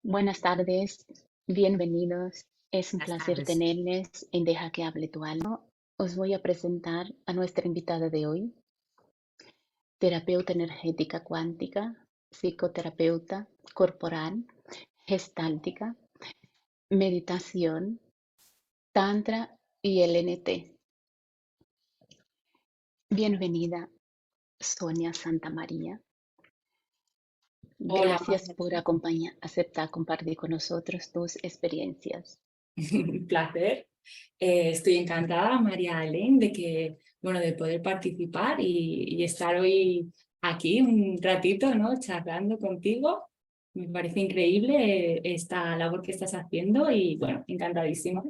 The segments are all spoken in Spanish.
Buenas tardes, bienvenidos. Es un Buenas placer tardes. tenerles en Deja que hable tu alma. Os voy a presentar a nuestra invitada de hoy, terapeuta energética cuántica, psicoterapeuta corporal, gestáltica, meditación, tantra y LNT. Bienvenida, Sonia Santamaría. Hola, Gracias por aceptar compartir con nosotros tus experiencias. un placer. Estoy encantada, María Elena, de poder participar y estar hoy aquí un ratito, ¿no? Charlando contigo. Me parece increíble esta labor que estás haciendo y bueno, encantadísima.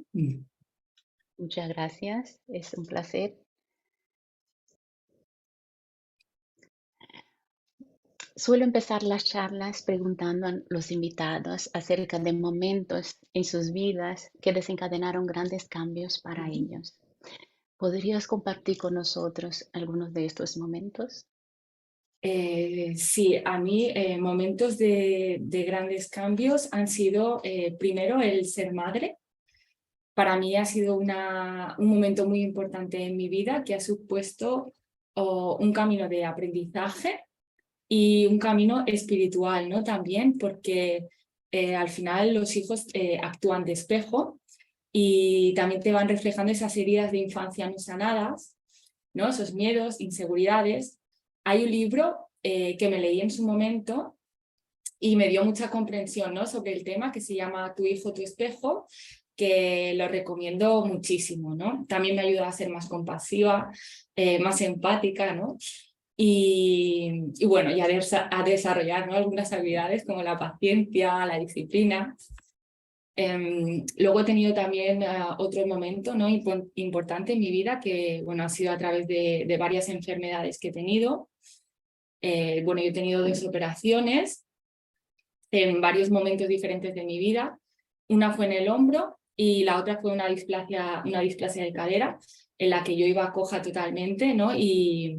Muchas gracias, es un placer. Suelo empezar las charlas preguntando a los invitados acerca de momentos en sus vidas que desencadenaron grandes cambios para Ujú. ellos. ¿Podrías compartir con nosotros algunos de estos momentos? Sí, a mí momentos de grandes cambios han sido primero el ser madre. Para mí ha sido un momento muy importante en mi vida que ha supuesto un camino de aprendizaje y un camino espiritual, ¿no? También porque al final los hijos actúan de espejo y también te van reflejando esas heridas de infancia no sanadas, ¿no? Esos miedos, inseguridades. Hay un libro que me leí en su momento y me dio mucha comprensión, ¿no? Sobre el tema, que se llama Tu hijo, tu espejo, que lo recomiendo muchísimo, ¿no? También me ayuda a ser más compasiva, más empática, ¿no? Y bueno, y a desarrollar, ¿no? Algunas habilidades como la paciencia, la disciplina. Luego he tenido también otro momento, ¿no? Importante en mi vida que bueno, ha sido a través de varias enfermedades que he tenido. Bueno, yo he tenido 2 operaciones en varios momentos diferentes de mi vida. Una fue en el hombro y la otra fue una displasia de cadera en la que yo iba coja totalmente, ¿no? Y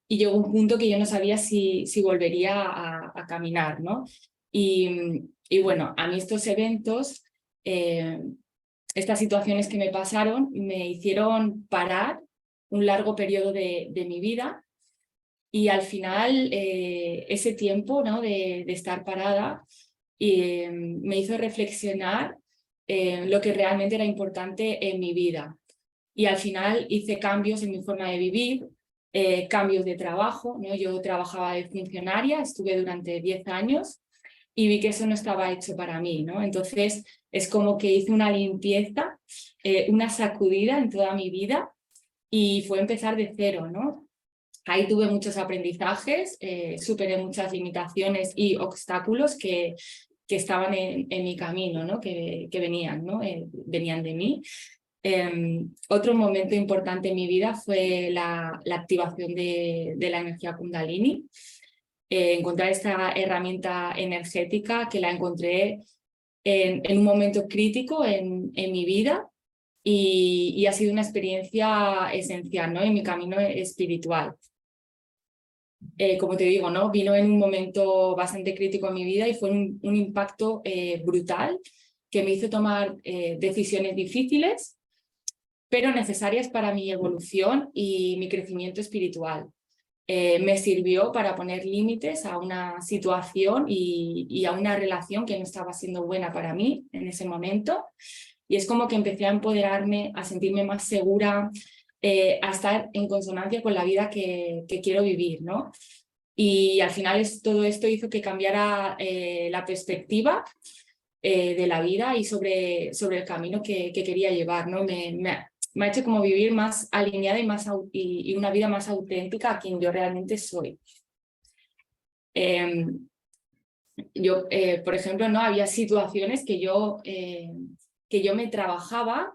llegó un punto que yo no sabía si volvería a caminar, ¿no? Y bueno, a mí estos eventos, estas situaciones que me pasaron, me hicieron parar un largo periodo de mi vida y al final ese tiempo, ¿no? de estar parada me hizo reflexionar lo que realmente era importante en mi vida. Y al final hice cambios en mi forma de vivir, cambios de trabajo, ¿no? Yo trabajaba de funcionaria, estuve durante 10 años y vi que eso no estaba hecho para mí, ¿no? Entonces es como que hice una limpieza, una sacudida en toda mi vida y fue empezar de cero, ¿no? Ahí tuve muchos aprendizajes, superé muchas limitaciones y obstáculos que estaban en mi camino, ¿no? Que venían, ¿no? Venían de mí. Otro momento importante en mi vida fue la activación de la energía Kundalini. Encontrar esta herramienta energética que la encontré en un momento crítico en mi vida y ha sido una experiencia esencial, ¿no? En mi camino espiritual. Como te digo, ¿no? Vino en un momento bastante crítico en mi vida y fue un impacto brutal que me hizo tomar decisiones difíciles, pero necesarias para mi evolución y mi crecimiento espiritual. Me sirvió para poner límites a una situación y a una relación que no estaba siendo buena para mí en ese momento. Y es como que empecé a empoderarme, a sentirme más segura, a estar en consonancia con la vida que quiero vivir, ¿no? Y al final todo esto hizo que cambiara la perspectiva de la vida y sobre el camino que quería llevar, ¿no? Me ha hecho como vivir más alineada y una vida más auténtica a quien yo realmente soy. Eh, por ejemplo, ¿no? Había situaciones que yo me trabajaba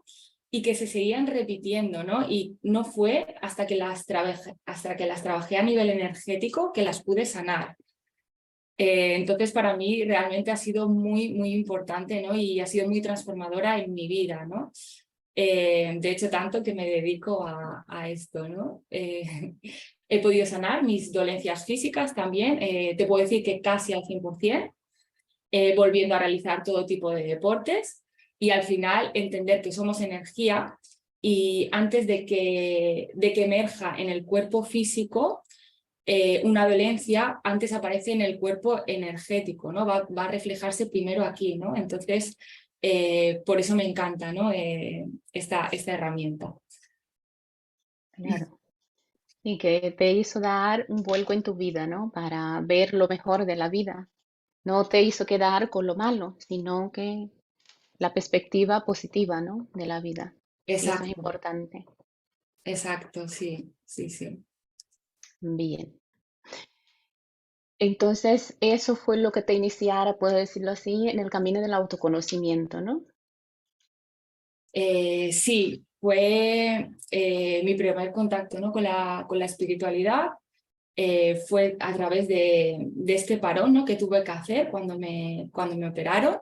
y que se seguían repitiendo, ¿no? Y no fue hasta que las trabajé a nivel energético que las pude sanar. Entonces, para mí realmente ha sido muy, muy importante, ¿no? Y ha sido muy transformadora en mi vida, ¿no? De hecho, tanto que me dedico a esto, ¿no? He podido sanar mis dolencias físicas también, te puedo decir que casi al 100%, volviendo a realizar todo tipo de deportes y al final entender que somos energía y antes de que emerja en el cuerpo físico, una dolencia antes aparece en el cuerpo energético, ¿no? Va a reflejarse primero aquí, ¿no? Entonces, por eso me encanta, ¿no? Esta herramienta. Claro. Y que te hizo dar un vuelco en tu vida, ¿no? Para ver lo mejor de la vida. No te hizo quedar con lo malo, sino que la perspectiva positiva, ¿no? De la vida. Y eso es Exacto, importante. exacto, sí, sí, sí. Bien. Entonces, eso fue lo que te iniciara, puedo decirlo así, en el camino del autoconocimiento, ¿no? Sí, fue mi primer contacto, ¿no? con la espiritualidad. Fue a través de este parón, ¿no? que tuve que hacer cuando me operaron.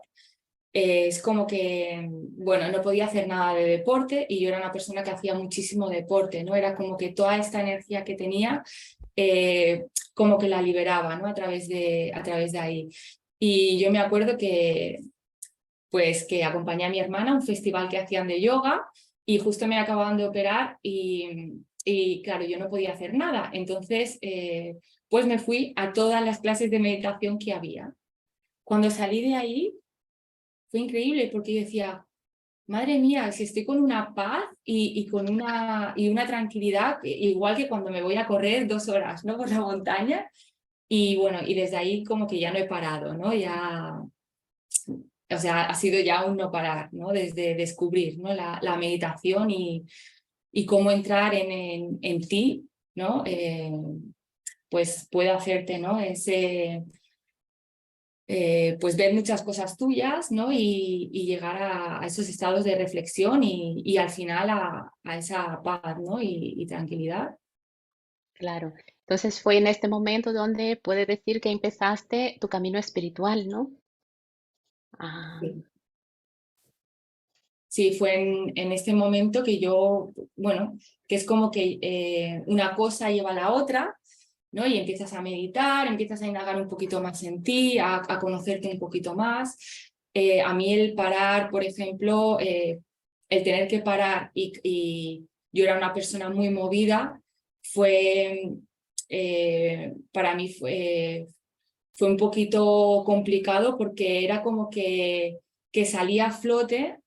Es como que, bueno, no podía hacer nada de deporte y yo era una persona que hacía muchísimo deporte, ¿no? Era como que toda esta energía que tenía, como que la liberaba, ¿no? A través de ahí. Y yo me acuerdo pues que acompañé a mi hermana a un festival que hacían de yoga y justo me acababan de operar y claro, yo no podía hacer nada. Entonces, pues me fui a todas las clases de meditación que había. Cuando salí de ahí, fue increíble porque yo decía, madre mía, si estoy con una paz con una tranquilidad, igual que cuando me voy a correr 2 horas, ¿no? Por la montaña. Y bueno, y desde ahí como que ya no he parado, ¿no? Ya, o sea, ha sido ya un no parar, ¿no? Desde descubrir, ¿no? La meditación y cómo entrar en ti, ¿no? Pues puede hacerte, ¿no? Pues ver muchas cosas tuyas, ¿no? Y llegar a esos estados de reflexión y al final a esa paz, ¿no? Y tranquilidad. Claro. Entonces fue en este momento donde puedes decir que empezaste tu camino espiritual, ¿no? Ah, Sí. Sí, fue en este momento que yo, bueno, que es como que una cosa lleva a la otra, ¿no? Y empiezas a meditar, empiezas a indagar un poquito más en ti, a conocerte un poquito más. A mí el parar, por ejemplo, el tener que parar y yo era una persona muy movida, para mí fue un poquito complicado porque era como que salía a flote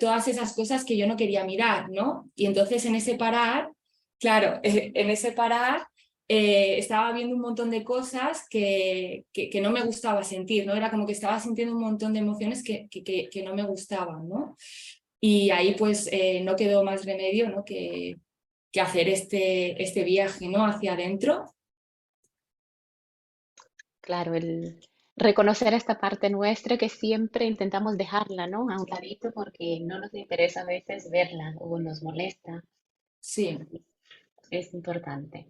todas esas cosas que yo no quería mirar, ¿no? Y entonces en ese parar, claro, en ese parar estaba viendo un montón de cosas que no me gustaba sentir, ¿no? Era como que estaba sintiendo un montón de emociones que no me gustaban, ¿no? Y ahí pues no quedó más remedio, ¿no? que hacer este viaje, ¿no? Hacia adentro. claro, el reconocer esta parte nuestra que siempre intentamos dejarla, ¿no? A un ladito porque no nos interesa a veces verla o nos molesta. Sí. Es importante.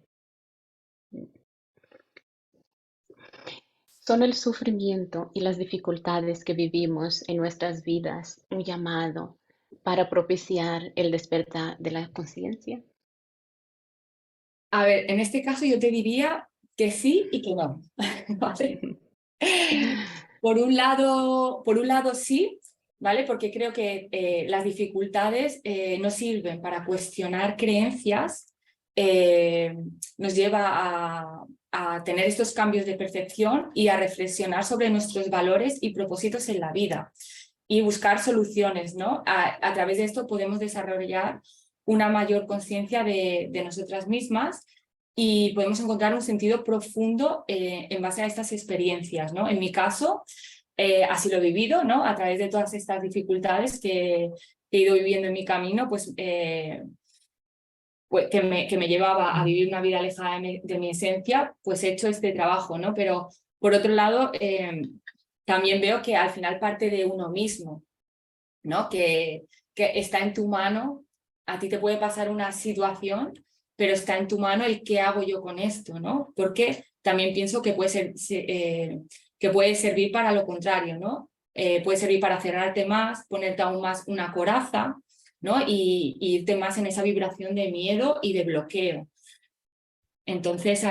¿Son el sufrimiento y las dificultades que vivimos en nuestras vidas un llamado para propiciar el despertar de la conciencia? A ver, en este caso yo te diría que sí y que no, ¿vale? Por un lado sí, ¿vale? Porque creo que las dificultades nos sirven para cuestionar creencias, eh, nos lleva a tener estos cambios de percepción y a reflexionar sobre nuestros valores y propósitos en la vida y buscar soluciones, ¿no? A través de esto podemos desarrollar una mayor conciencia de nosotras mismas y podemos encontrar un sentido profundo en base a estas experiencias, ¿no? En mi caso, así lo he vivido, ¿no? A través de todas estas dificultades que he ido viviendo en mi camino, pues que me llevaba a vivir una vida alejada de mi esencia, pues he hecho este trabajo, ¿no? Pero por otro lado, también veo que al final parte de uno mismo, ¿no? Que está en tu mano, a ti te puede pasar una situación, pero está en tu mano el qué hago yo con esto, ¿no? Porque también pienso que que puede servir para lo contrario, ¿no? Puede servir para cerrarte más, ponerte aún más una coraza, ¿no? Y irte más en esa vibración de miedo y de bloqueo. Entonces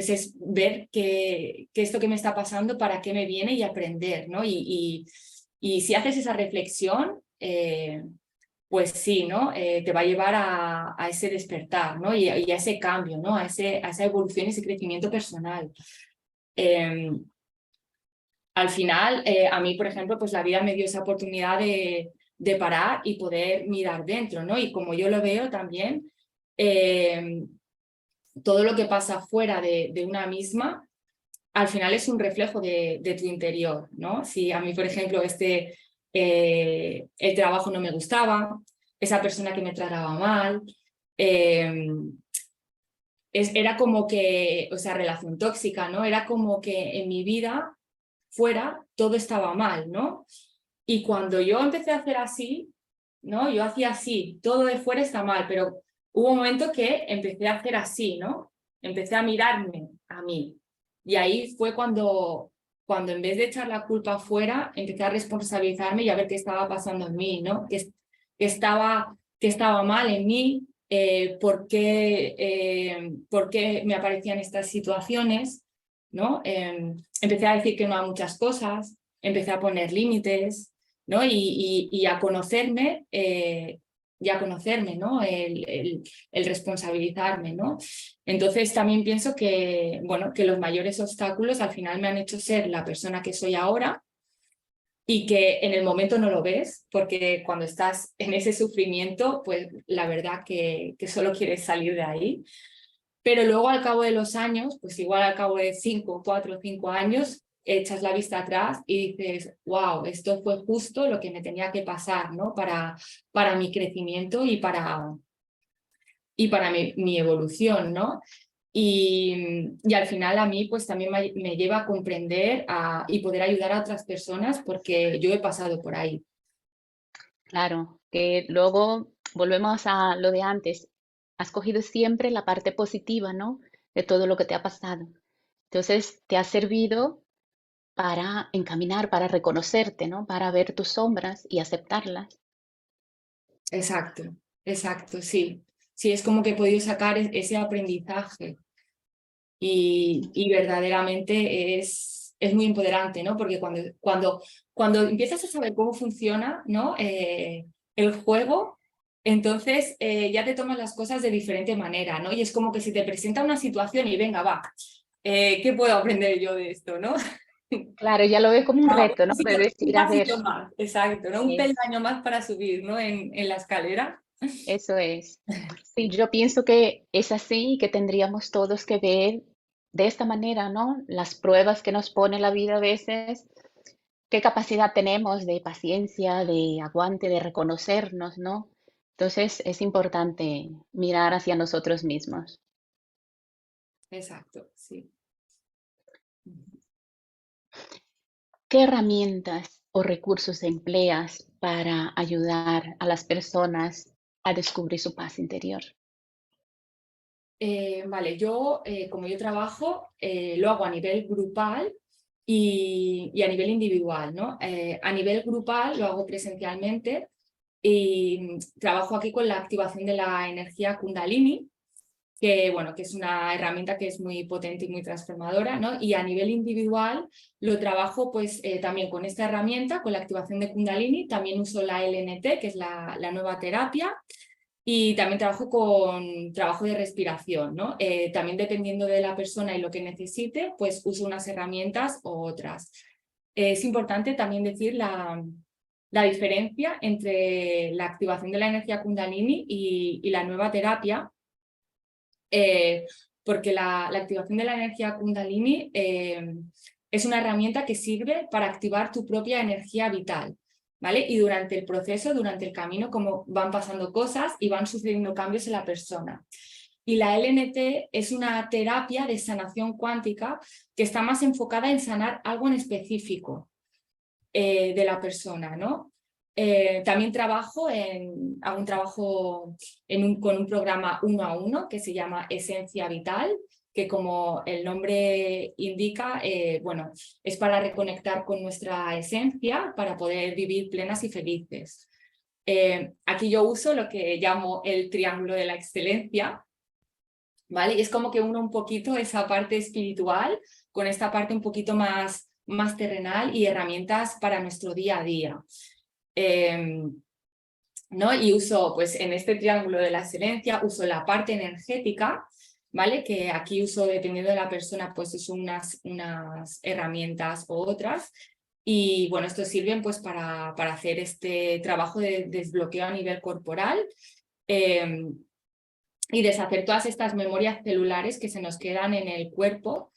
es ver que esto que me está pasando, para qué me viene y aprender, ¿no? Y si haces esa reflexión, pues sí, ¿no? Te va a llevar a ese despertar, ¿no? Y a ese cambio, ¿no? A esa evolución y ese crecimiento personal. Al final, a mí, por ejemplo, pues la vida me dio esa oportunidad de parar y poder mirar dentro, ¿no? Y como yo lo veo también, todo lo que pasa fuera de una misma, al final es un reflejo de tu interior, ¿no? Si a mí, por ejemplo, el trabajo no me gustaba, esa persona que me trataba mal, eh, era como que, o sea, relación tóxica, ¿no? Era como que en mi vida fuera todo estaba mal, ¿no? Y cuando yo empecé a hacer así, ¿no? Yo hacía así, todo de fuera está mal, pero hubo un momento que empecé a hacer así, ¿no? Empecé a mirarme a mí. Y ahí fue cuando en vez de echar la culpa afuera, empecé a responsabilizarme y a ver qué estaba pasando en mí, ¿no? Que estaba mal en mí, por qué me aparecían estas situaciones, ¿no? Empecé a decir que no a muchas cosas, empecé a poner límites, ¿no? Y a conocerme, ¿no? El responsabilizarme, ¿no? Entonces también pienso que, bueno, que los mayores obstáculos al final me han hecho ser la persona que soy ahora y que en el momento no lo ves, porque cuando estás en ese sufrimiento, pues la verdad que solo quieres salir de ahí. Pero luego al cabo de los años, pues igual al cabo de 5, 4, 5 años, echas la vista atrás y dices, wow, esto fue justo lo que me tenía que pasar, ¿no? Para mi crecimiento y para mi evolución, ¿no? Y al final a mí pues también me lleva a comprender y poder ayudar a otras personas porque yo he pasado por ahí. Claro, que luego volvemos a lo de antes. Has cogido siempre la parte positiva, ¿no? De todo lo que te ha pasado. Entonces, te ha servido para encaminar, para reconocerte, ¿no? Para ver tus sombras y aceptarlas. Exacto, exacto, sí. Sí, es como que he podido sacar ese aprendizaje y verdaderamente es muy empoderante, ¿no? Porque cuando empiezas a saber cómo funciona, ¿no? El juego, entonces ya te tomas las cosas de diferente manera, ¿no? Y es como que si te presenta una situación y venga, va, ¿qué puedo aprender yo de esto, no? Claro, ya lo veo como un reto, ¿no? De Un decir, a ver, pasito más, exacto, ¿no? Un es, peldaño más para subir, ¿no? En la escalera. eso es. Sí, yo pienso que es así y que tendríamos todos que ver de esta manera, ¿no? Las pruebas que nos pone la vida a veces, qué capacidad tenemos de paciencia, de aguante, de reconocernos, ¿no? Entonces es importante mirar hacia nosotros mismos. Exacto, sí. ¿Qué herramientas o recursos empleas para ayudar a las personas a descubrir su paz interior? Vale, yo como yo trabajo, lo hago a nivel grupal y a nivel individual, ¿no? A nivel grupal lo hago presencialmente y trabajo aquí con la activación de la energía Kundalini, que, bueno, que es una herramienta que es muy potente y muy transformadora, ¿no? Y a nivel individual lo trabajo pues también con esta herramienta, con la activación de Kundalini, también uso la LNT, que es la nueva terapia, y también trabajo con trabajo de respiración, ¿no? También dependiendo de la persona y lo que necesite, pues uso unas herramientas u otras. Es importante también decir la diferencia entre la activación de la energía Kundalini y la nueva terapia, porque la activación de la energía Kundalini es una herramienta que sirve para activar tu propia energía vital, ¿vale? Y durante el proceso, durante el camino, como van pasando cosas y van sucediendo cambios en la persona. Y la LNT es una terapia de sanación cuántica que está más enfocada en sanar algo en específico de la persona, ¿no? También hago un trabajo con un programa 1 a 1 que se llama Esencia Vital, que como el nombre indica, bueno, es para reconectar con nuestra esencia para poder vivir plenas y felices. Aquí yo uso lo que llamo el triángulo de la excelencia, ¿vale? Y es como que uno un poquito esa parte espiritual con esta parte un poquito más terrenal y herramientas para nuestro día a día. ¿No? Y uso, pues en este triángulo de la excelencia, uso la parte energética, ¿vale? Que aquí uso, dependiendo de la persona, pues uso unas herramientas u otras. Y bueno, estos sirven pues para hacer este trabajo de desbloqueo a nivel corporal y deshacer todas estas memorias celulares que se nos quedan en el cuerpo,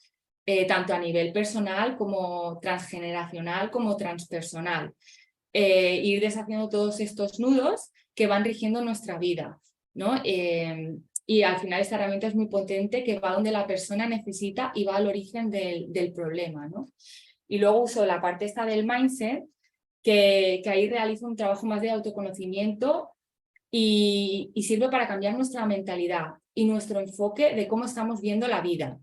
tanto a nivel personal como transgeneracional como transpersonal. Ir deshaciendo todos estos nudos que van rigiendo nuestra vida, ¿no? Y al final esta herramienta es muy potente, que va donde la persona necesita y va al origen del problema, ¿no? Y luego uso la parte esta del mindset, que ahí realizo un trabajo más de autoconocimiento y sirve para cambiar nuestra mentalidad y nuestro enfoque de cómo estamos viendo la vida.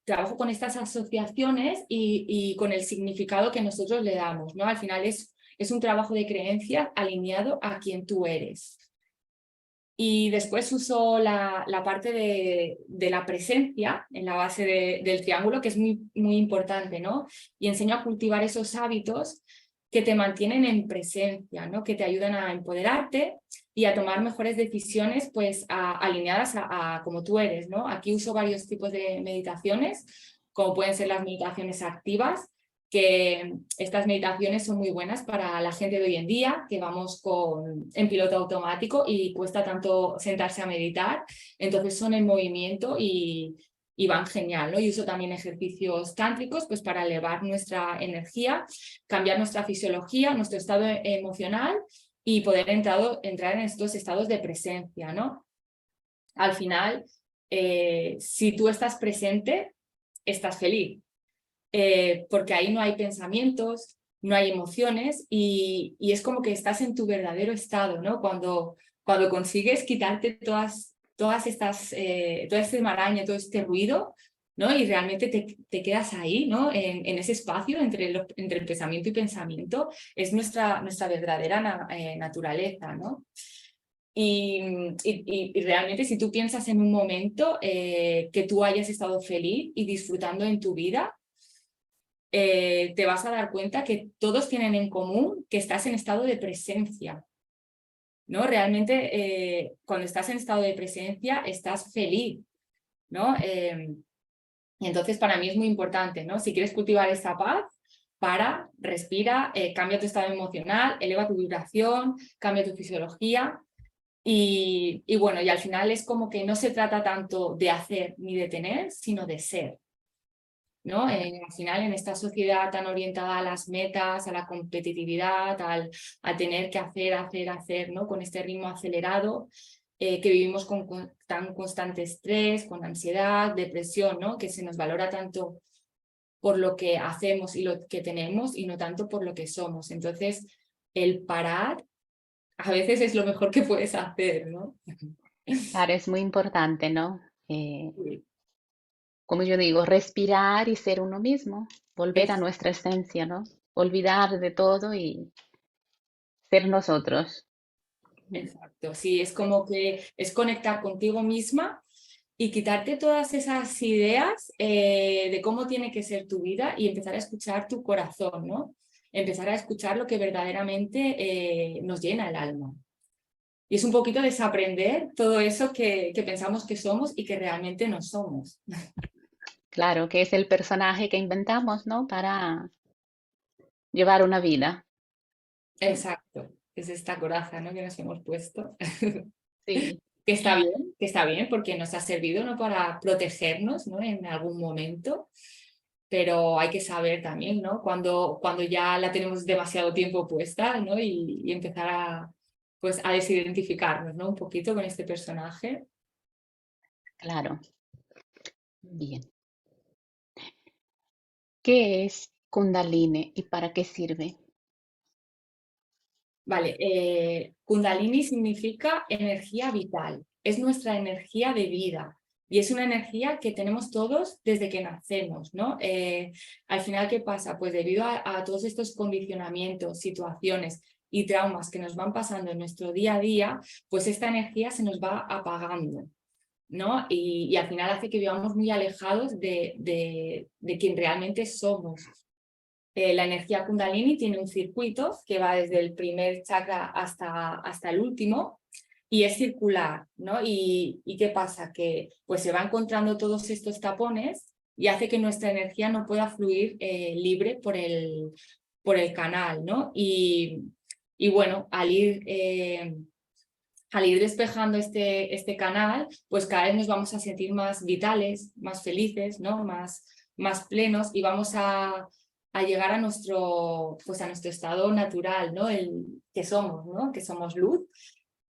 Trabajo con estas asociaciones y con el significado que nosotros le damos, ¿no? Al final es un trabajo de creencia alineado a quien tú eres. Y después uso la parte de la presencia en la base del triángulo, que es muy importante, ¿no? Y enseño a cultivar esos hábitos que te mantienen en presencia, ¿no? Que te ayudan a empoderarte y a tomar mejores decisiones, pues alineadas a como tú eres, ¿no? Aquí uso varios tipos de meditaciones, como pueden ser las meditaciones activas, que estas meditaciones son muy buenas para la gente de hoy en día, que vamos en piloto automático y cuesta tanto sentarse a meditar, entonces son en movimiento y van genial, ¿no? Y uso también ejercicios tántricos pues para elevar nuestra energía, cambiar nuestra fisiología, nuestro estado emocional y poder entrar en estos estados de presencia, ¿no? Al final, si tú estás presente, estás feliz. Porque ahí no hay pensamientos, no hay emociones y es como que estás en tu verdadero estado, ¿no? Cuando consigues quitarte todas estas, toda este maraña, todo este ruido, ¿no? Y realmente te quedas ahí, ¿no? En ese espacio entre el pensamiento y pensamiento, es nuestra verdadera naturaleza, ¿no? Y realmente si tú piensas en un momento que tú hayas estado feliz y disfrutando en tu vida, te vas a dar cuenta que todos tienen en común que estás en estado de presencia, ¿no? Realmente cuando estás en estado de presencia estás feliz, ¿no? Y entonces para mí es muy importante, ¿no? Si quieres cultivar esta paz, respira, cambia tu estado emocional, eleva tu vibración, cambia tu fisiología y bueno, y al final es como que no se trata tanto de hacer ni de tener, sino de ser. ¿No? Al final, en esta sociedad tan orientada a las metas, a la competitividad, a tener que hacer, ¿no? Con este ritmo acelerado, que vivimos con tan constante estrés, con ansiedad, depresión, ¿no? Que se nos valora tanto por lo que hacemos y lo que tenemos y no tanto por lo que somos. Entonces, el parar a veces es lo mejor que puedes hacer, ¿no? Claro, es muy importante, ¿no? Como yo digo, respirar y ser uno mismo, volver a Es- nuestra esencia, ¿no? Olvidar de todo y ser nosotros. Exacto, sí, es como que es conectar contigo misma y quitarte todas esas ideas de cómo tiene que ser tu vida y empezar a escuchar tu corazón, ¿no? Empezar a escuchar lo que verdaderamente nos llena el alma. Y es un poquito desaprender todo eso que pensamos que somos y que realmente no somos. Claro, que es el personaje que inventamos, ¿no? Para llevar una vida. Exacto, es esta coraza, ¿no? Que nos hemos puesto. Sí, Que está bien, porque nos ha servido, ¿no? Para protegernos, ¿no? En algún momento, pero hay que saber también, ¿no? Cuando ya la tenemos demasiado tiempo puesta, ¿no? Y empezar pues, a desidentificarnos, ¿no? Un poquito con este personaje. claro. Bien. ¿Qué es Kundalini y para qué sirve? Vale, Kundalini significa energía vital, es nuestra energía de vida y es una energía que tenemos todos desde que nacemos, ¿no? Al final, ¿qué pasa? Pues debido a todos estos condicionamientos, situaciones y traumas que nos van pasando en nuestro día a día, pues esta energía se nos va apagando, ¿no? Y al final hace que vivamos muy alejados de quien realmente somos. La energía Kundalini tiene un circuito que va desde el primer chakra hasta el último y es circular, ¿no? ¿Y qué pasa? Que pues se va encontrando todos estos tapones y hace que nuestra energía no pueda fluir libre por el canal, ¿no? Y bueno, al ir despejando este canal, pues cada vez nos vamos a sentir más vitales, más felices, ¿no? Más plenos y vamos a llegar a nuestro estado natural, ¿no? Que somos, ¿no? Que somos luz.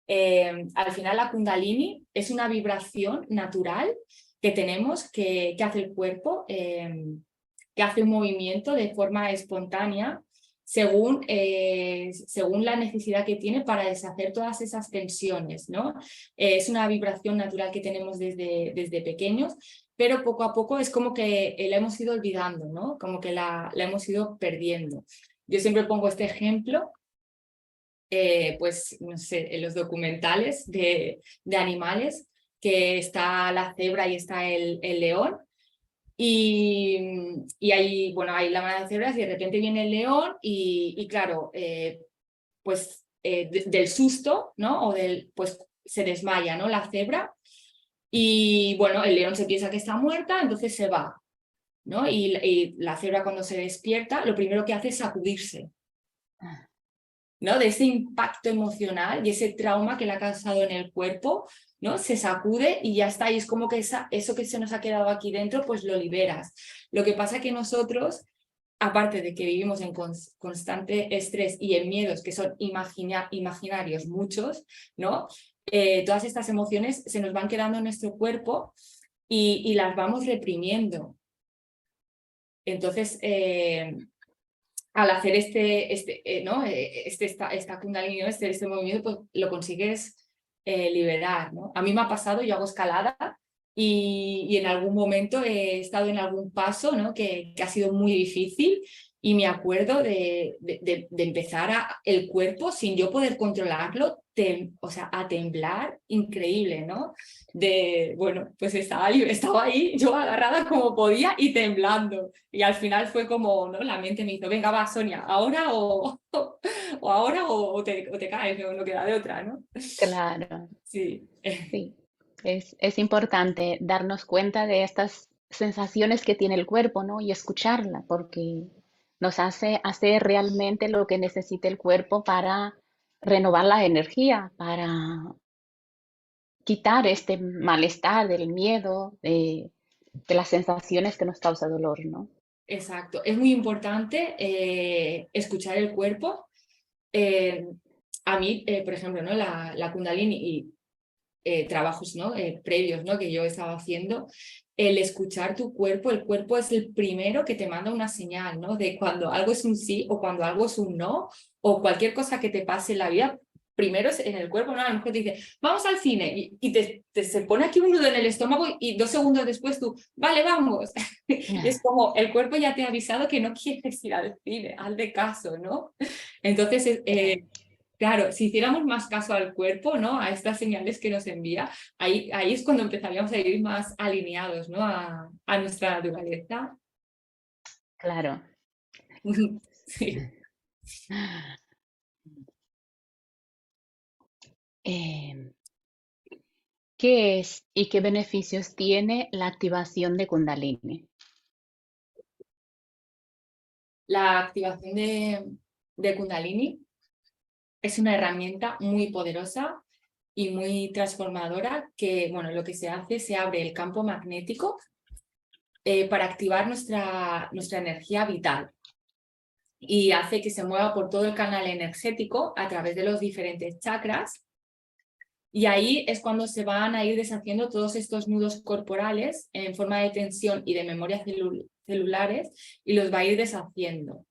Al final la Kundalini es una vibración natural que tenemos que hace el cuerpo, que hace un movimiento de forma espontánea según la necesidad que tiene para deshacer todas esas tensiones, ¿no? Es una vibración natural que tenemos desde pequeños, pero poco a poco es como que la hemos ido olvidando, ¿no? Como que la hemos ido perdiendo. Yo siempre pongo este ejemplo, pues, no sé, en los documentales de animales, que está la cebra y está el león, y hay, bueno, hay la manada de cebras y de repente viene el león y claro, pues del susto, ¿no? Pues se desmaya, ¿no? La cebra y bueno, el león se piensa que está muerta, entonces se va, ¿no? Y la cebra cuando se despierta, lo primero que hace es sacudirse, ¿no? De ese impacto emocional y ese trauma que le ha causado en el cuerpo, ¿no? Se sacude y ya está, y es como que eso que se nos ha quedado aquí dentro, pues lo liberas. Lo que pasa es que nosotros, aparte de que vivimos en constante estrés y en miedos que son imaginarios muchos, ¿no? Todas estas emociones se nos van quedando en nuestro cuerpo y las vamos reprimiendo. Entonces, al hacer esta Kundalini, ¿no? este movimiento, pues lo consigues liberar, ¿no? A mí me ha pasado, yo hago escalada y en algún momento he estado en algún paso, ¿no? que ha sido muy difícil y me acuerdo de empezar el cuerpo sin yo poder controlarlo, o sea, a temblar, increíble, ¿no? Bueno, pues estaba ahí yo agarrada como podía y temblando. Y al final fue como, ¿no? La mente me hizo, venga, va, Sonia, ahora o ahora o te caes, no queda de otra, ¿no? Claro, Sí. sí. Es importante darnos cuenta de estas sensaciones que tiene el cuerpo, ¿no? Y escucharla, porque nos hace hacer realmente lo que necesita el cuerpo para renovar la energía, para quitar este malestar del miedo, de las sensaciones que nos causa dolor, ¿no? Exacto. Es muy importante escuchar el cuerpo. Eh, a mí, por ejemplo, ¿no? la Kundalini y trabajos, ¿no? Previos, ¿no? Que yo estaba haciendo, el escuchar tu cuerpo, el cuerpo es el primero que te manda una señal, ¿no? De cuando algo es un sí o cuando algo es un no, o cualquier cosa que te pase en la vida, primero es en el cuerpo, ¿no? A lo mejor te dice, vamos al cine, y se pone aquí un nudo en el estómago y 2 segundos después tú, vale, vamos. Y es como, el cuerpo ya te ha avisado que no quieres ir al cine, hazle caso, ¿no? Entonces, claro, si hiciéramos más caso al cuerpo, ¿no? A estas señales que nos envía, ahí es cuando empezaríamos a ir más alineados, ¿no? A nuestra naturaleza. Claro. Sí. Em, ¿Qué es y qué beneficios tiene la activación de Kundalini? La activación de Kundalini es una herramienta muy poderosa y muy transformadora que, bueno, lo que se hace, se abre el campo magnético para activar nuestra energía vital y hace que se mueva por todo el canal energético a través de los diferentes chakras. Y ahí es cuando se van a ir deshaciendo todos estos nudos corporales en forma de tensión y de memorias celulares y los va a ir deshaciendo.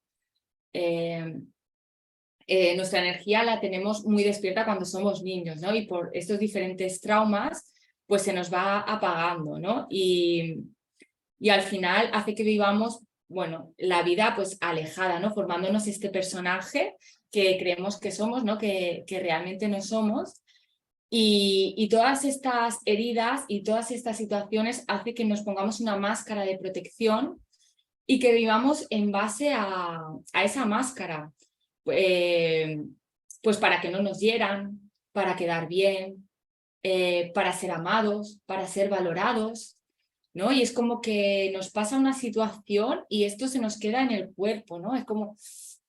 Nuestra energía la tenemos muy despierta cuando somos niños, ¿no? Y por estos diferentes traumas, pues se nos va apagando, ¿no? Y al final hace que vivamos, bueno, la vida pues alejada, ¿no? Formándonos este personaje que creemos que somos, ¿no? Que realmente no somos. Y todas estas heridas y todas estas situaciones hacen que nos pongamos una máscara de protección y que vivamos en base a esa máscara. Pues para que no nos hieran, para quedar bien, para ser amados, para ser valorados, ¿no? Y es como que nos pasa una situación y esto se nos queda en el cuerpo, ¿no? Es como,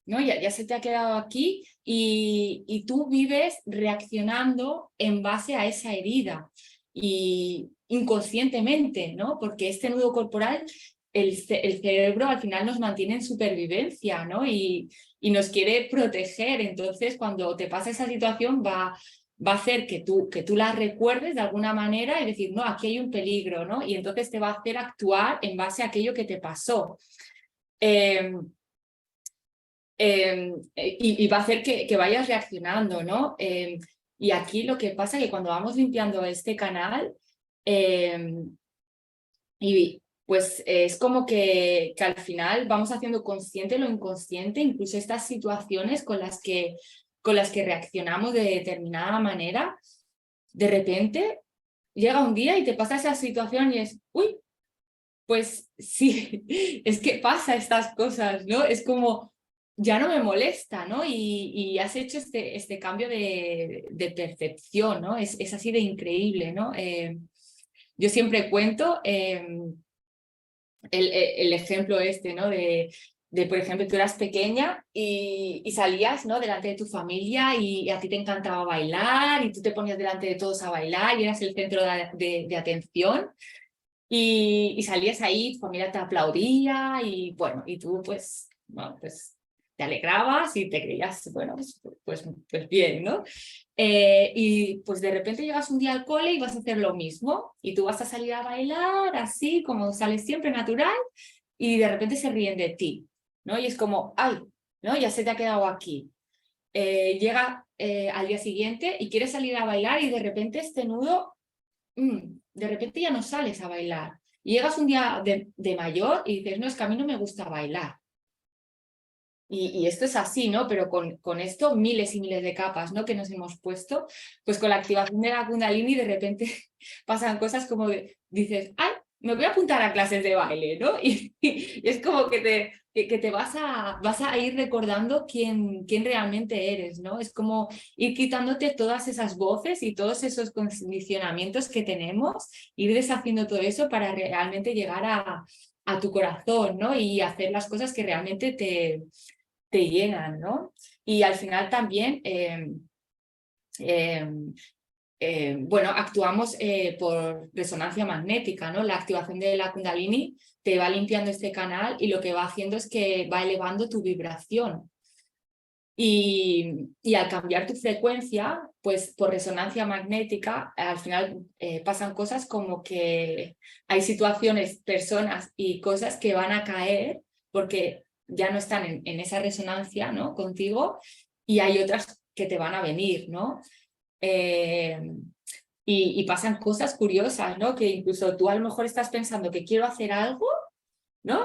¿no? Ya se te ha quedado aquí y tú vives reaccionando en base a esa herida y inconscientemente, ¿no? Porque este nudo corporal, el cerebro al final nos mantiene en supervivencia, ¿no? Y nos quiere proteger. Entonces, cuando te pasa esa situación, va a hacer que tú la recuerdes de alguna manera y decir, no, aquí hay un peligro, ¿no? Y entonces te va a hacer actuar en base a aquello que te pasó. Y va a hacer que vayas reaccionando, ¿no? Y aquí lo que pasa es que cuando vamos limpiando este canal, y pues es como que al final vamos haciendo consciente lo inconsciente, incluso estas situaciones con las que reaccionamos de determinada manera, de repente llega un día y te pasa esa situación y es, uy, pues sí, es que pasa estas cosas, ¿no? Es como, ya no me molesta, ¿no? Y has hecho este cambio de percepción, ¿no? Es así de increíble, ¿no? Yo siempre cuento el ejemplo este, ¿no? Por ejemplo, tú eras pequeña y salías, ¿no? Delante de tu familia y a ti te encantaba bailar y tú te ponías delante de todos a bailar y eras el centro de atención y salías ahí, tu familia te aplaudía y bueno, y tú pues, bueno, pues te alegrabas y te creías, bueno, pues bien, ¿no? Y pues de repente llegas un día al cole y vas a hacer lo mismo y tú vas a salir a bailar así como sales siempre natural y de repente se ríen de ti, ¿no? Y es como, ay, ¿no? Ya se te ha quedado aquí. Llega al día siguiente y quieres salir a bailar y de repente este nudo, de repente ya no sales a bailar. Y llegas un día de mayor y dices, no, es que a mí no me gusta bailar. Y esto es así, ¿no? Pero con esto miles y miles de capas, ¿no? Que nos hemos puesto, pues con la activación de la Kundalini de repente pasan cosas como dices, ay, me voy a apuntar a clases de baile, ¿no? Y es como que te vas a ir recordando quién realmente eres, ¿no? Es como ir quitándote todas esas voces y todos esos condicionamientos que tenemos, ir deshaciendo todo eso para realmente llegar a tu corazón, ¿no? Y hacer las cosas que realmente te llenan, ¿no? Y al final también, bueno, actuamos por resonancia magnética, ¿no? La activación de la Kundalini te va limpiando este canal y lo que va haciendo es que va elevando tu vibración. Y al cambiar tu frecuencia, pues por resonancia magnética, al final pasan cosas como que hay situaciones, personas y cosas que van a caer porque ya no están en esa resonancia, ¿no? Contigo, y hay otras que te van a venir, ¿no? Eh, y pasan cosas curiosas, ¿no? Que incluso tú a lo mejor estás pensando que quiero hacer algo, ¿no?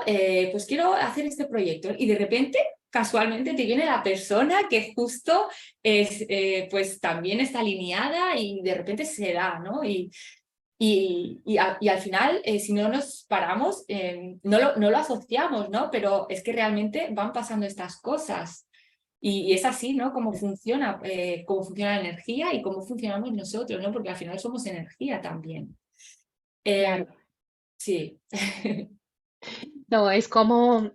Pues quiero hacer este proyecto y de repente, casualmente, te viene la persona que justo es, pues también está alineada y de repente se da, ¿no? Y al final, si no nos paramos, no lo asociamos, ¿no? Pero es que realmente van pasando estas cosas. Y es así, ¿no? Cómo funciona la energía y cómo funcionamos nosotros, ¿no? Porque al final somos energía también. Claro. Sí. No, es como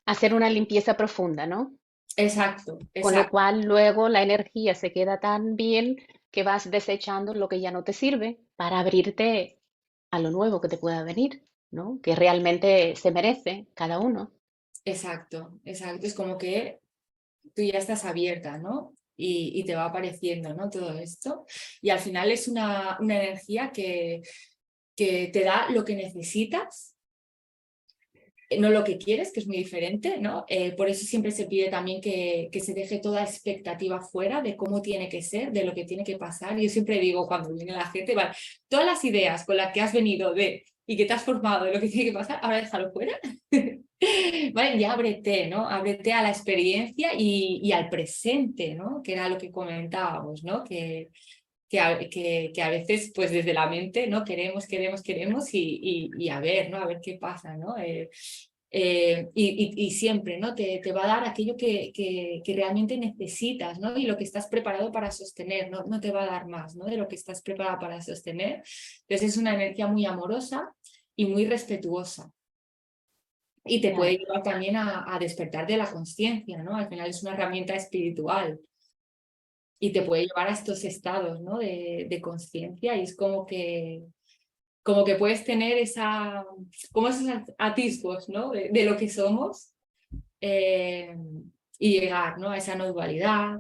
hacer una limpieza profunda, ¿no? Exacto, Con lo exacto. cual luego la energía se queda tan bien que vas desechando lo que ya no te sirve para abrirte a lo nuevo que te pueda venir, ¿no? Que realmente se merece cada uno. Exacto, exacto. Es como que tú ya estás abierta, ¿no? Y te va apareciendo, ¿no? Todo esto. Y al final es una energía que te da lo que necesitas, no lo que quieres, que es muy diferente, ¿no? Por eso siempre se pide también que se deje toda expectativa fuera de cómo tiene que ser, de lo que tiene que pasar. Yo siempre digo cuando viene la gente, vale, todas las ideas con las que has venido y que te has formado de lo que tiene que pasar, ahora déjalo fuera. Vale, ya ábrete, ¿no? Ábrete a la experiencia y al presente, ¿no? Que era lo que comentábamos, ¿no? Que que a veces pues desde la mente, ¿no? Queremos y a ver, ¿no? A ver qué pasa, ¿no? Y siempre, ¿no? Te va a dar aquello que realmente necesitas, ¿no? Y lo que estás preparado para sostener, ¿no? No te va a dar más, ¿no? De lo que estás preparado para sostener. Entonces es una energía muy amorosa y muy respetuosa. Y te puede Claro. llevar también a despertar de la conciencia, ¿no? Al final es una herramienta espiritual y te puede llevar a estos estados, ¿no? De conciencia, y es como que puedes tener como esos atisbos, ¿no? De lo que somos, eh, y llegar, ¿no? A esa no dualidad.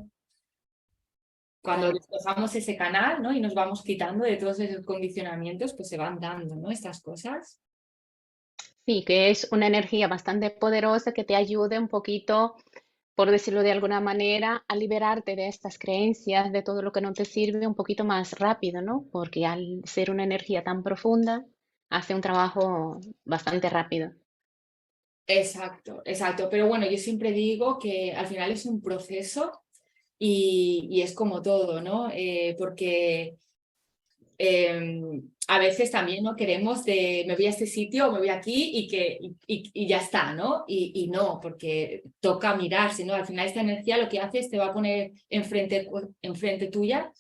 Cuando Claro. despejamos ese canal, ¿no? Y nos vamos quitando de todos esos condicionamientos, pues se van dando, ¿no? Estas cosas. Sí, que es una energía bastante poderosa que te ayude un poquito, por decirlo de alguna manera, a liberarte de estas creencias, de todo lo que no te sirve un poquito más rápido, ¿no? Porque al ser una energía tan profunda, hace un trabajo bastante rápido. Exacto, exacto. Pero bueno, yo siempre digo que al final es un proceso y es como todo, ¿no? Porque a veces también no queremos me voy a este sitio o me voy aquí y ya está, ¿no? Y no, porque toca mirarse, ¿no? Al final esta energía lo que hace es te va a poner enfrente tuya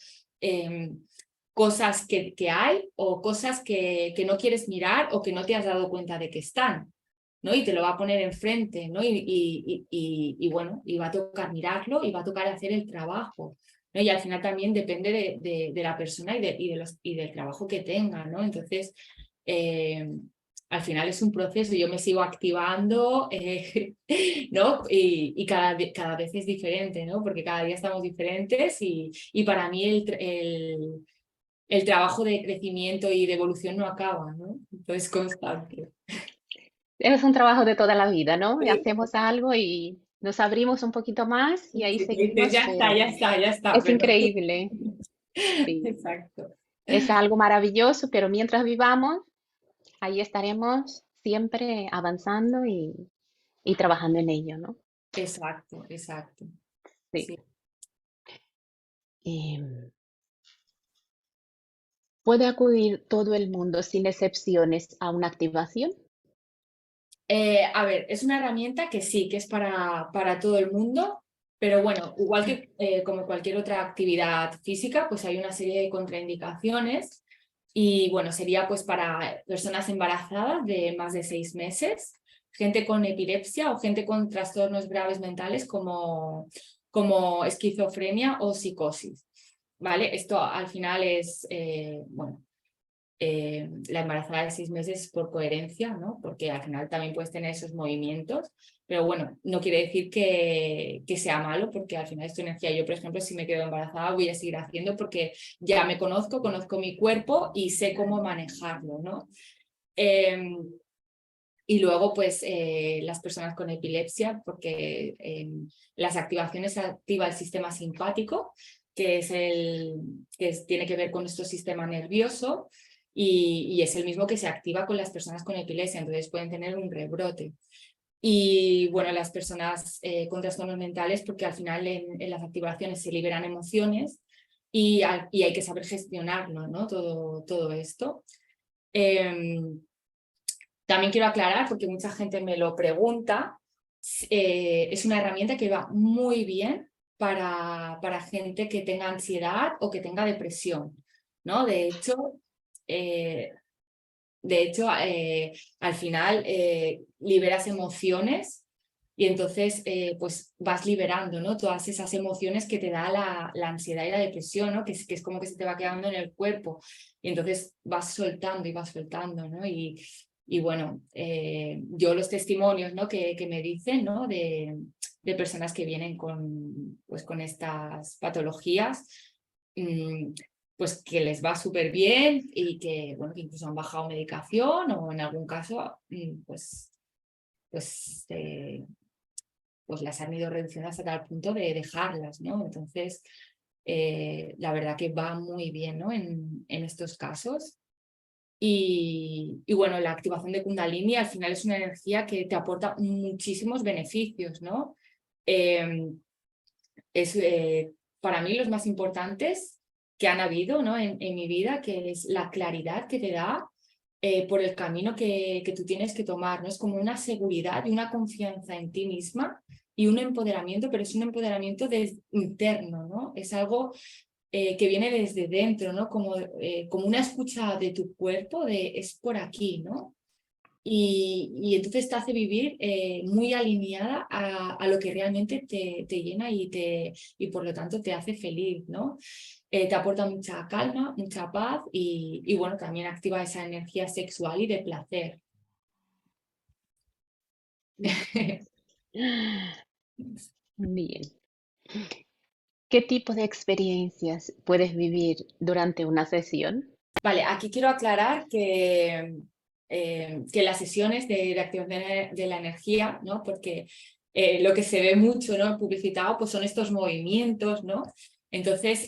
cosas que hay o cosas que no quieres mirar o que no te has dado cuenta de que están, ¿no? Y te lo va a poner enfrente, ¿no? Y bueno, y va a tocar mirarlo y va a tocar hacer el trabajo, ¿no? Y al final también depende de la persona y del trabajo que tenga, ¿no? Entonces, al final es un proceso, yo me sigo activando, ¿no? Y cada vez es diferente, ¿no? Porque cada día estamos diferentes y para mí el trabajo de crecimiento y de evolución no acaba, ¿no? Entonces, constante. Es un trabajo de toda la vida, ¿no? Y hacemos algo y nos abrimos un poquito más y ahí Sí, dices, seguimos, pero ya está, es pero increíble. Sí, exacto. es algo maravilloso, pero mientras vivamos, ahí estaremos siempre avanzando y trabajando en ello, ¿no? Exacto, exacto. Sí. Sí. Em, ¿Puede acudir todo el mundo sin excepciones a una activación? A ver, es una herramienta que sí, que es para todo el mundo, pero bueno, igual que como cualquier otra actividad física, pues hay una serie de contraindicaciones y bueno, sería pues para personas embarazadas de más de 6 meses, gente con epilepsia o gente con trastornos graves mentales como esquizofrenia o psicosis, ¿vale? Esto al final es, bueno, la embarazada de 6 meses por coherencia, ¿no? Porque al final también puedes tener esos movimientos, pero bueno, no quiere decir que sea malo, porque al final es tu energía. Yo, por ejemplo, si me quedo embarazada, voy a seguir haciendo porque ya me conozco mi cuerpo y sé cómo manejarlo, ¿no? Y luego, pues, las personas con epilepsia, porque las activaciones activa el sistema simpático, que tiene que ver con nuestro sistema nervioso, y es el mismo que se activa con las personas con epilepsia, entonces pueden tener un rebrote. Y bueno, las personas con trastornos mentales, porque al final en las activaciones se liberan emociones y hay que saber gestionarlo, ¿no? Todo esto. También quiero aclarar, porque mucha gente me lo pregunta, es una herramienta que va muy bien para gente que tenga ansiedad o que tenga depresión, ¿no? Eh, al final liberas emociones y entonces pues vas liberando, ¿no? Todas esas emociones que te da la ansiedad y la depresión, ¿no? Que es como que se te va quedando en el cuerpo y entonces vas soltando y vas soltando, ¿no? Y bueno, yo los testimonios, ¿no? que me dicen, ¿no? De personas que vienen pues, con estas patologías, pues que les va súper bien y que, bueno, que incluso han bajado medicación o en algún caso, pues, pues las han ido reduciendo hasta tal punto de dejarlas, ¿no? Entonces, la verdad que va muy bien, ¿no? En estos casos. Y bueno, la activación de Kundalini al final es una energía que te aporta muchísimos beneficios, ¿no? Eh, es para mí los más importantes han habido, ¿no? en mi vida, que es la claridad que te da por el camino que tú tienes que tomar, ¿no? Es como una seguridad y una confianza en ti misma y un empoderamiento, pero es un empoderamiento interno, ¿no? Es algo que viene desde dentro, ¿no? Como una escucha de tu cuerpo, de es por aquí, ¿no? Y entonces te hace vivir muy alineada a lo que realmente te llena y por lo tanto te hace feliz, ¿no? Te aporta mucha calma, mucha paz y bueno, también activa esa energía sexual y de placer. Bien. ¿Qué tipo de experiencias puedes vivir durante una sesión? Vale, aquí quiero aclarar que las sesiones de activación de la energía, ¿no? Porque lo que se ve mucho, ¿no? Publicitado, pues son estos movimientos, ¿no? Entonces,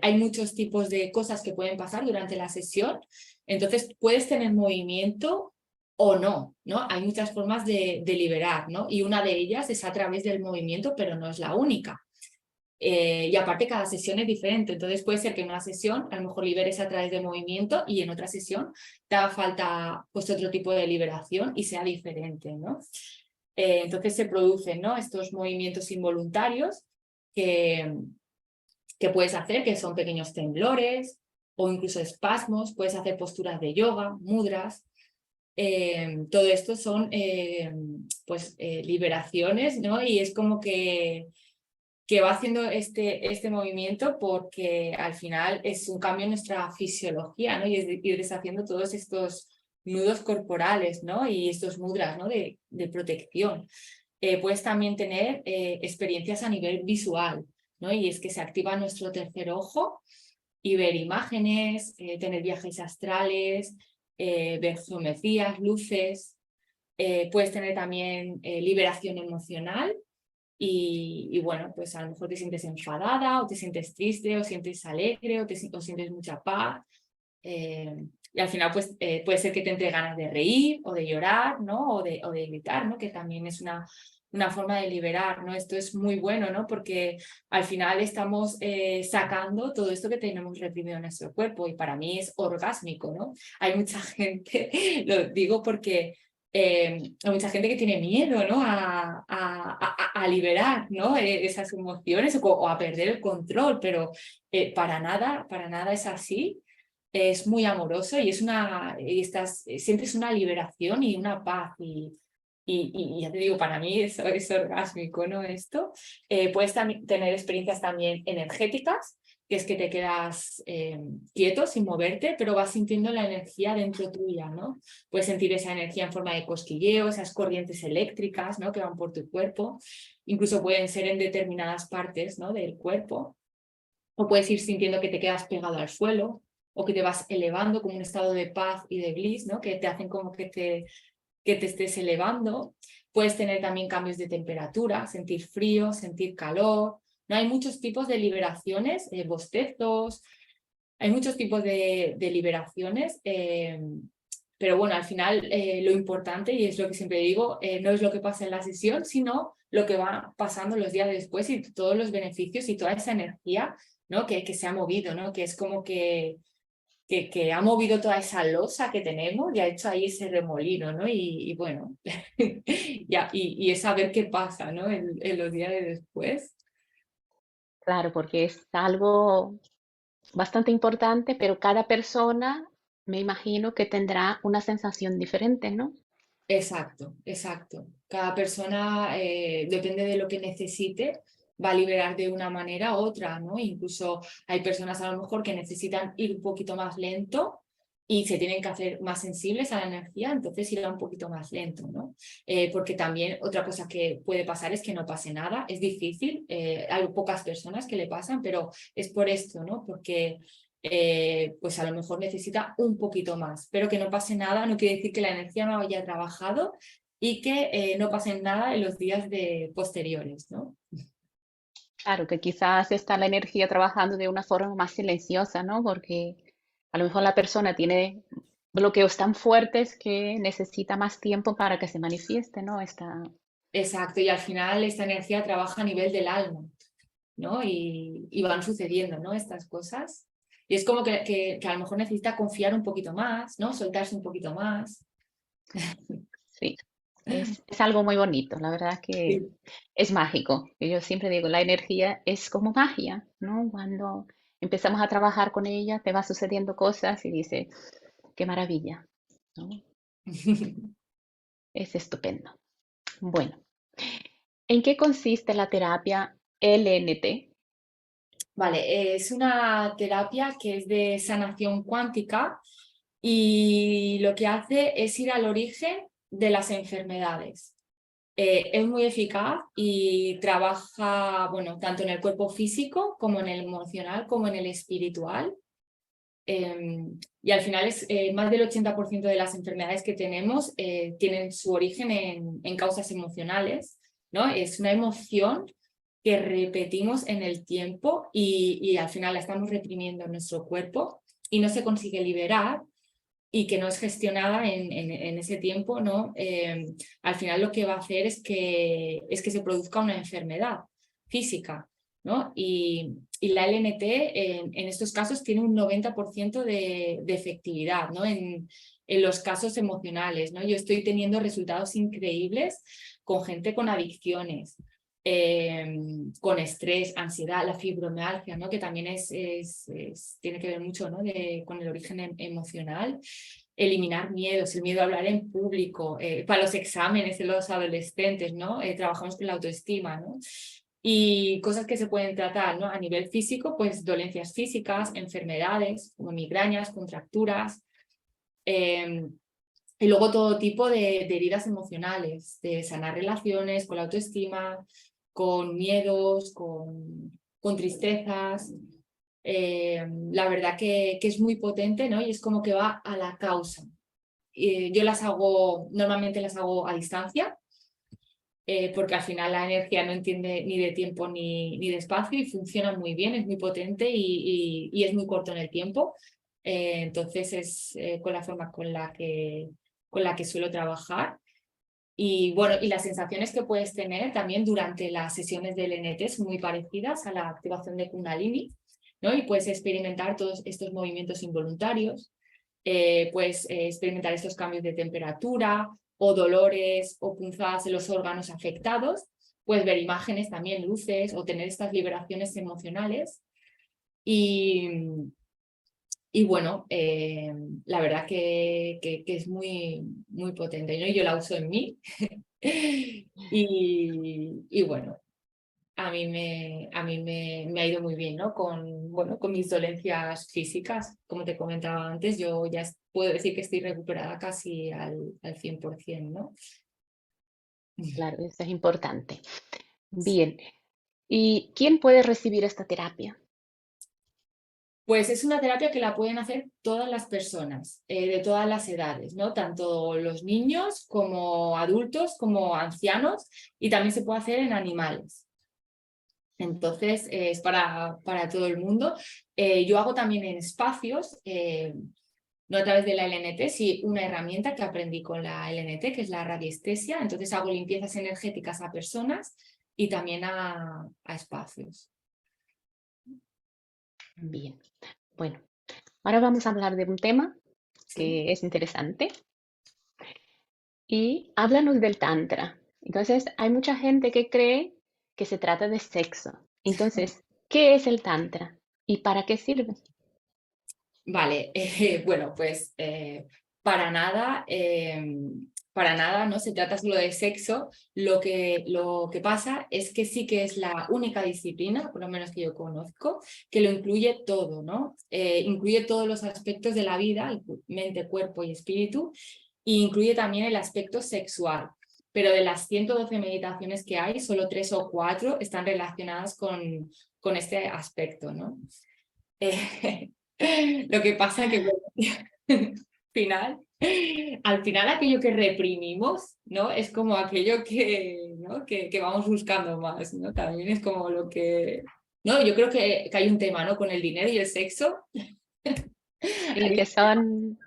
hay muchos tipos de cosas que pueden pasar durante la sesión. Entonces, puedes tener movimiento o no, ¿no? Hay muchas formas de liberar, ¿no? Y una de ellas es a través del movimiento, pero no es la única. Y aparte cada sesión es diferente, entonces puede ser que en una sesión a lo mejor liberes a través de movimiento y en otra sesión te haga falta pues otro tipo de liberación y sea diferente, ¿no? Entonces se producen, ¿no? estos movimientos involuntarios que, que puedes hacer, que son pequeños temblores o incluso espasmos, puedes hacer posturas de yoga, mudras. Todo esto son liberaciones, ¿no? Y es como que va haciendo este movimiento porque al final es un cambio en nuestra fisiología, ¿no? Y es ir deshaciendo todos estos nudos corporales, ¿no? Y estos mudras, ¿no? de protección. Puedes también tener experiencias a nivel visual, ¿no? Y es que se activa nuestro tercer ojo y ver imágenes, tener viajes astrales, ver geometrías, luces. Puedes tener también liberación emocional. Y bueno, pues a lo mejor te sientes enfadada o te sientes triste o sientes alegre o sientes mucha paz. Y al final pues puede ser que te entre ganas de reír o de llorar, ¿no? O de gritar, ¿no? Que también es una forma de liberar, ¿no? Esto es muy bueno, ¿no? Porque al final estamos sacando todo esto que tenemos reprimido en nuestro cuerpo y para mí es orgásmico, ¿no? Hay mucha gente, lo digo porque hay mucha gente que tiene miedo, ¿no? a liberar, ¿no? Esas emociones o a perder el control, pero para nada es así. Es muy amoroso y sientes una liberación y una paz y ya te digo, para mí es orgásmico, ¿no? Esto. Puedes tener experiencias también energéticas, que es que te quedas quieto sin moverte, pero vas sintiendo la energía dentro tuya, ¿no? Puedes sentir esa energía en forma de cosquilleo, esas corrientes eléctricas, ¿no? que van por tu cuerpo. Incluso pueden ser en determinadas partes, ¿no? del cuerpo. O puedes ir sintiendo que te quedas pegado al suelo o que te vas elevando como un estado de paz y de bliss, ¿no? que te hacen como que te estés elevando. Puedes tener también cambios de temperatura, sentir frío, sentir calor. No hay muchos tipos de liberaciones, bostezos, hay muchos tipos de liberaciones, pero bueno, al final lo importante, y es lo que siempre digo, no es lo que pasa en la sesión, sino lo que va pasando los días después y todos los beneficios y toda esa energía, ¿no? que se ha movido, ¿no? que es como que ha movido toda esa losa que tenemos y ha hecho ahí ese remolino, ¿no? Y bueno, y es saber qué pasa, ¿no? en los días de después. Claro, porque es algo bastante importante, pero cada persona me imagino que tendrá una sensación diferente, ¿no? Exacto, exacto. Cada persona, depende de lo que necesite, va a liberar de una manera u otra, ¿no? Incluso hay personas a lo mejor que necesitan ir un poquito más lento y se tienen que hacer más sensibles a la energía, entonces irá un poquito más lento, ¿no? Porque también otra cosa que puede pasar es que no pase nada, es difícil, hay pocas personas que le pasan, pero es por esto, ¿no? Porque pues a lo mejor necesita un poquito más, pero que no pase nada no quiere decir que la energía no haya trabajado y que no pase nada en los días posteriores, ¿no? Claro, que quizás está la energía trabajando de una forma más silenciosa, ¿no? Porque a lo mejor la persona tiene bloqueos tan fuertes que necesita más tiempo para que se manifieste, ¿no? Exacto, y al final esta energía trabaja a nivel del alma, ¿no? Y van sucediendo, ¿no? Estas cosas. Y es como que a lo mejor necesita confiar un poquito más, ¿no? Soltarse un poquito más. Sí, es algo muy bonito, la verdad que Sí. es mágico. Y yo siempre digo, la energía es como magia, ¿no? Cuando empezamos a trabajar con ella, te va sucediendo cosas y dices, qué maravilla, ¿no? Es estupendo. Bueno, ¿en qué consiste la terapia LNT? Vale, es una terapia que es de sanación cuántica y lo que hace es ir al origen de las enfermedades. Es muy eficaz y trabaja, bueno, tanto en el cuerpo físico como en el emocional, como en el espiritual. Y al final más del 80% de las enfermedades que tenemos tienen su origen en causas emocionales, ¿no? Es una emoción que repetimos en el tiempo y al final la estamos reprimiendo en nuestro cuerpo y no se consigue liberar y que no es gestionada en ese tiempo, ¿no? Al final lo que va a hacer es que se produzca una enfermedad física, ¿no? Y la LNT en estos casos tiene un 90% de efectividad, ¿no? En los casos emocionales, ¿no? Yo estoy teniendo resultados increíbles con gente con adicciones, con estrés, ansiedad, la fibromialgia, ¿no? Que también tiene que ver mucho, ¿no? Con el origen emocional. Eliminar miedos, el miedo a hablar en público, para los exámenes de los adolescentes, ¿no? Trabajamos con la autoestima, ¿no? Y cosas que se pueden tratar, ¿no? A nivel físico, pues dolencias físicas, enfermedades, como migrañas, contracturas, y luego todo tipo de heridas emocionales, de sanar relaciones con la autoestima, con miedos, con tristezas. La verdad que es muy potente, ¿no? Y es como que va a la causa. Yo normalmente las hago a distancia, porque al final la energía no entiende ni de tiempo ni de espacio y funciona muy bien, es muy potente y es muy corto en el tiempo. Entonces es con la forma con la que suelo trabajar. Y bueno, y las sensaciones que puedes tener también durante las sesiones del NT son muy parecidas a la activación de Kundalini, ¿no? Y puedes experimentar todos estos movimientos involuntarios, puedes experimentar estos cambios de temperatura o dolores o punzadas en los órganos afectados, puedes ver imágenes también, luces o tener estas liberaciones emocionales. Y, y bueno, la verdad que es muy, muy potente, ¿no? Yo la uso en mí. Y bueno, a mí me ha ido muy bien, ¿no? Bueno, con mis dolencias físicas, como te comentaba antes, yo ya puedo decir que estoy recuperada casi al 100%, ¿no? Claro, eso es importante. Bien, ¿y quién puede recibir esta terapia? Pues es una terapia que la pueden hacer todas las personas, de todas las edades, ¿no? Tanto los niños como adultos, como ancianos, y también se puede hacer en animales. Entonces, es para todo el mundo. Yo hago también en espacios, no a través de la LNT, sí una herramienta que aprendí con la LNT, que es la radiestesia. Entonces hago limpiezas energéticas a personas y también a espacios. Bien, bueno, ahora vamos a hablar de un tema ¿Sí? que es interesante y háblanos del Tantra. Entonces, hay mucha gente que cree que se trata de sexo. Entonces, ¿qué es el Tantra y para qué sirve? Vale, bueno, pues para nada, no se trata solo de sexo. Lo que pasa es que sí que es la única disciplina, por lo menos que yo conozco, que lo incluye todo, ¿no? Incluye todos los aspectos de la vida, mente, cuerpo y espíritu, e incluye también el aspecto sexual. Pero de las 112 meditaciones que hay, solo 3 o 4 están relacionadas con este aspecto, ¿no? Lo que pasa que bueno, final, al final aquello que reprimimos, ¿no? Es como aquello ¿no? que vamos buscando más, ¿no? También es como lo que... No, yo creo que hay un tema, ¿no? Con el dinero y el sexo. Sí, que son...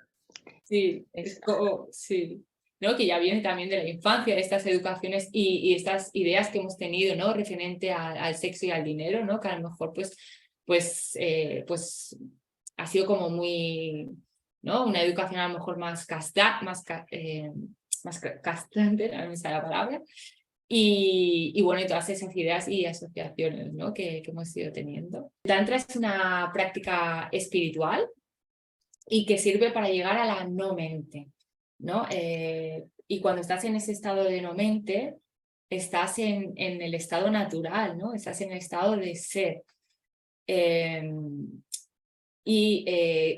Sí, es eso. como, sí, ¿no? Que ya viene también de la infancia, de estas educaciones y estas ideas que hemos tenido, ¿no? Referente al sexo y al dinero, ¿no? Que a lo mejor, pues ha sido como muy, ¿no? Una educación a lo mejor más castrante, no me sale la palabra, y bueno, y todas esas ideas y asociaciones, ¿no? que hemos ido teniendo. El Tantra es una práctica espiritual y que sirve para llegar a la no mente, ¿no? Y cuando estás en ese estado de no mente, estás en el estado natural, ¿no? Estás en el estado de ser. Y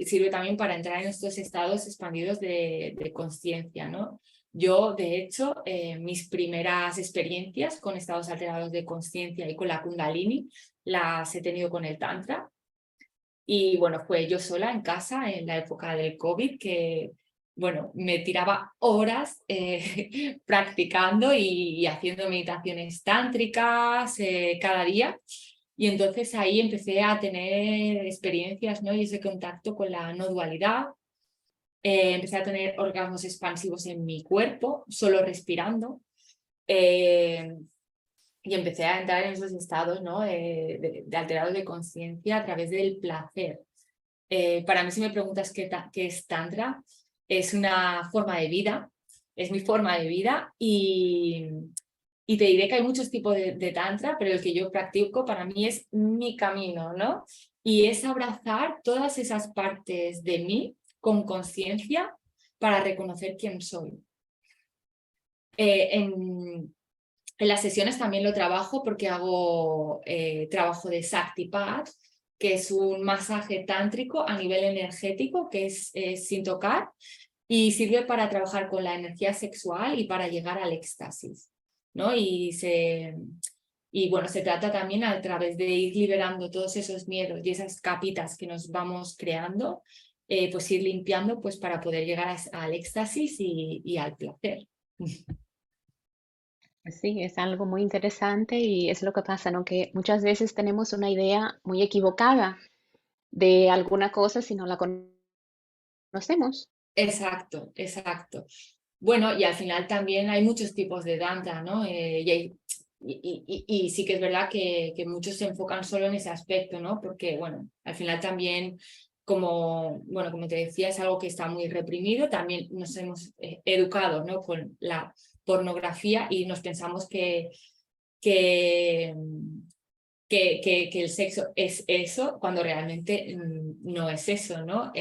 sirve también para entrar en estos estados expandidos de conciencia, ¿no? Yo, de hecho, mis primeras experiencias con estados alterados de conciencia y con la Kundalini las he tenido con el Tantra. Y bueno, fue yo sola en casa en la época del COVID que, bueno, me tiraba horas practicando y haciendo meditaciones tántricas cada día. Y entonces ahí empecé a tener experiencias, ¿no? Y ese contacto con la no dualidad. Empecé a tener orgasmos expansivos en mi cuerpo, solo respirando. Y empecé a entrar en esos estados, ¿no? de alterados de conciencia a través del placer. Para mí, si me preguntas qué es Tantra, es una forma de vida, es mi forma de vida y te diré que hay muchos tipos de Tantra, pero el que yo practico para mí es mi camino, ¿no? Y es abrazar todas esas partes de mí con conciencia para reconocer quién soy. En las sesiones también lo trabajo porque hago trabajo de Shaktipat, que es un masaje tántrico a nivel energético, que es sin tocar, y sirve para trabajar con la energía sexual y para llegar al éxtasis, ¿no? Y bueno, se trata también a través de ir liberando todos esos miedos y esas capitas que nos vamos creando, pues ir limpiando pues para poder llegar al éxtasis y al placer. Sí, es algo muy interesante y es lo que pasa, ¿no? Que muchas veces tenemos una idea muy equivocada de alguna cosa si no la conocemos. Exacto, exacto. Bueno, y al final también hay muchos tipos de danza, ¿no? Y sí que es verdad que muchos se enfocan solo en ese aspecto, ¿no? Porque, bueno, al final también, bueno, como te decía, es algo que está muy reprimido. También nos hemos educado, ¿no? Con la pornografía y nos pensamos que, que el sexo es eso, cuando realmente no es eso, ¿no?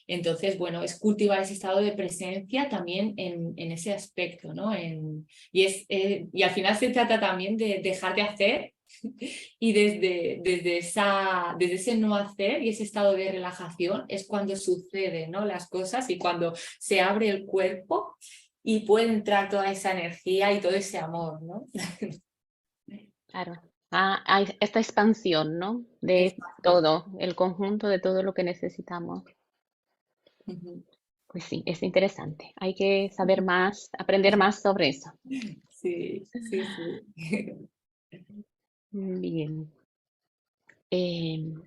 Entonces, bueno, es cultivar ese estado de presencia también en ese aspecto, ¿no? Y al final se trata también de dejar de hacer y desde ese no hacer y ese estado de relajación es cuando suceden, ¿no? Las cosas y cuando se abre el cuerpo y puede entrar toda esa energía y todo ese amor, ¿no? Claro. Hay esta expansión, ¿no? De Exacto. todo, el conjunto de todo lo que necesitamos. Ujú. Pues sí, es interesante. Hay que saber más, aprender más sobre eso. Sí, sí, sí. Bien. Em,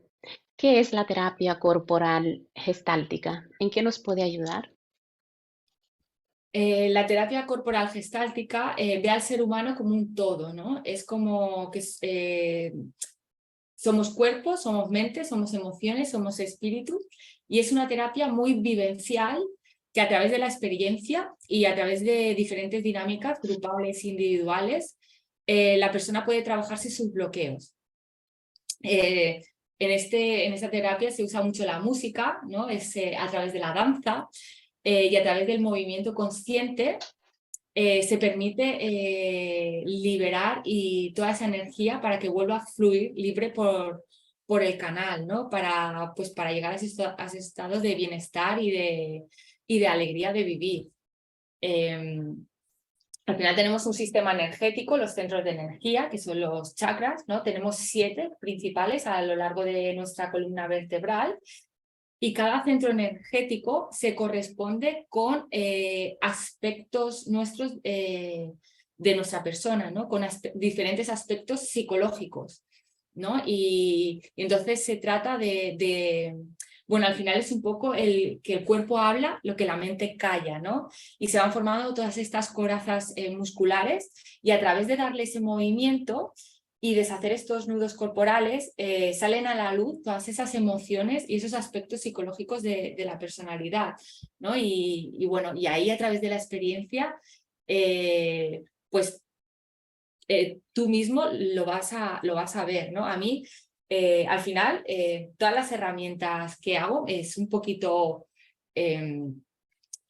¿Qué es la terapia corporal gestáltica? ¿En qué nos puede ayudar? La terapia corporal gestáltica ve al ser humano como un todo, ¿no? Es como que somos cuerpos, somos mente, somos emociones, somos espíritu, y es una terapia muy vivencial que a través de la experiencia y a través de diferentes dinámicas grupales e individuales, la persona puede trabajarse sus bloqueos. En esta terapia se usa mucho la música, ¿no? Es a través de la danza y a través del movimiento consciente se permite liberar y toda esa energía para que vuelva a fluir libre por el canal, ¿no? Pues para llegar a esos estados de bienestar y de alegría de vivir. Al final tenemos un sistema energético, los centros de energía, que son los chakras, ¿no? Tenemos 7 principales a lo largo de nuestra columna vertebral y cada centro energético se corresponde con aspectos nuestros de nuestra persona, ¿no? Con diferentes aspectos psicológicos, ¿no? Y entonces se trata bueno, al final es un poco que el cuerpo habla lo que la mente calla, ¿no? Y se van formando todas estas corazas musculares y a través de darle ese movimiento y deshacer estos nudos corporales, salen a la luz todas esas emociones y esos aspectos psicológicos de la personalidad, ¿no? Y bueno, y ahí a través de la experiencia, pues tú mismo lo vas a ver, ¿no? A mí, al final, todas las herramientas que hago es un poquito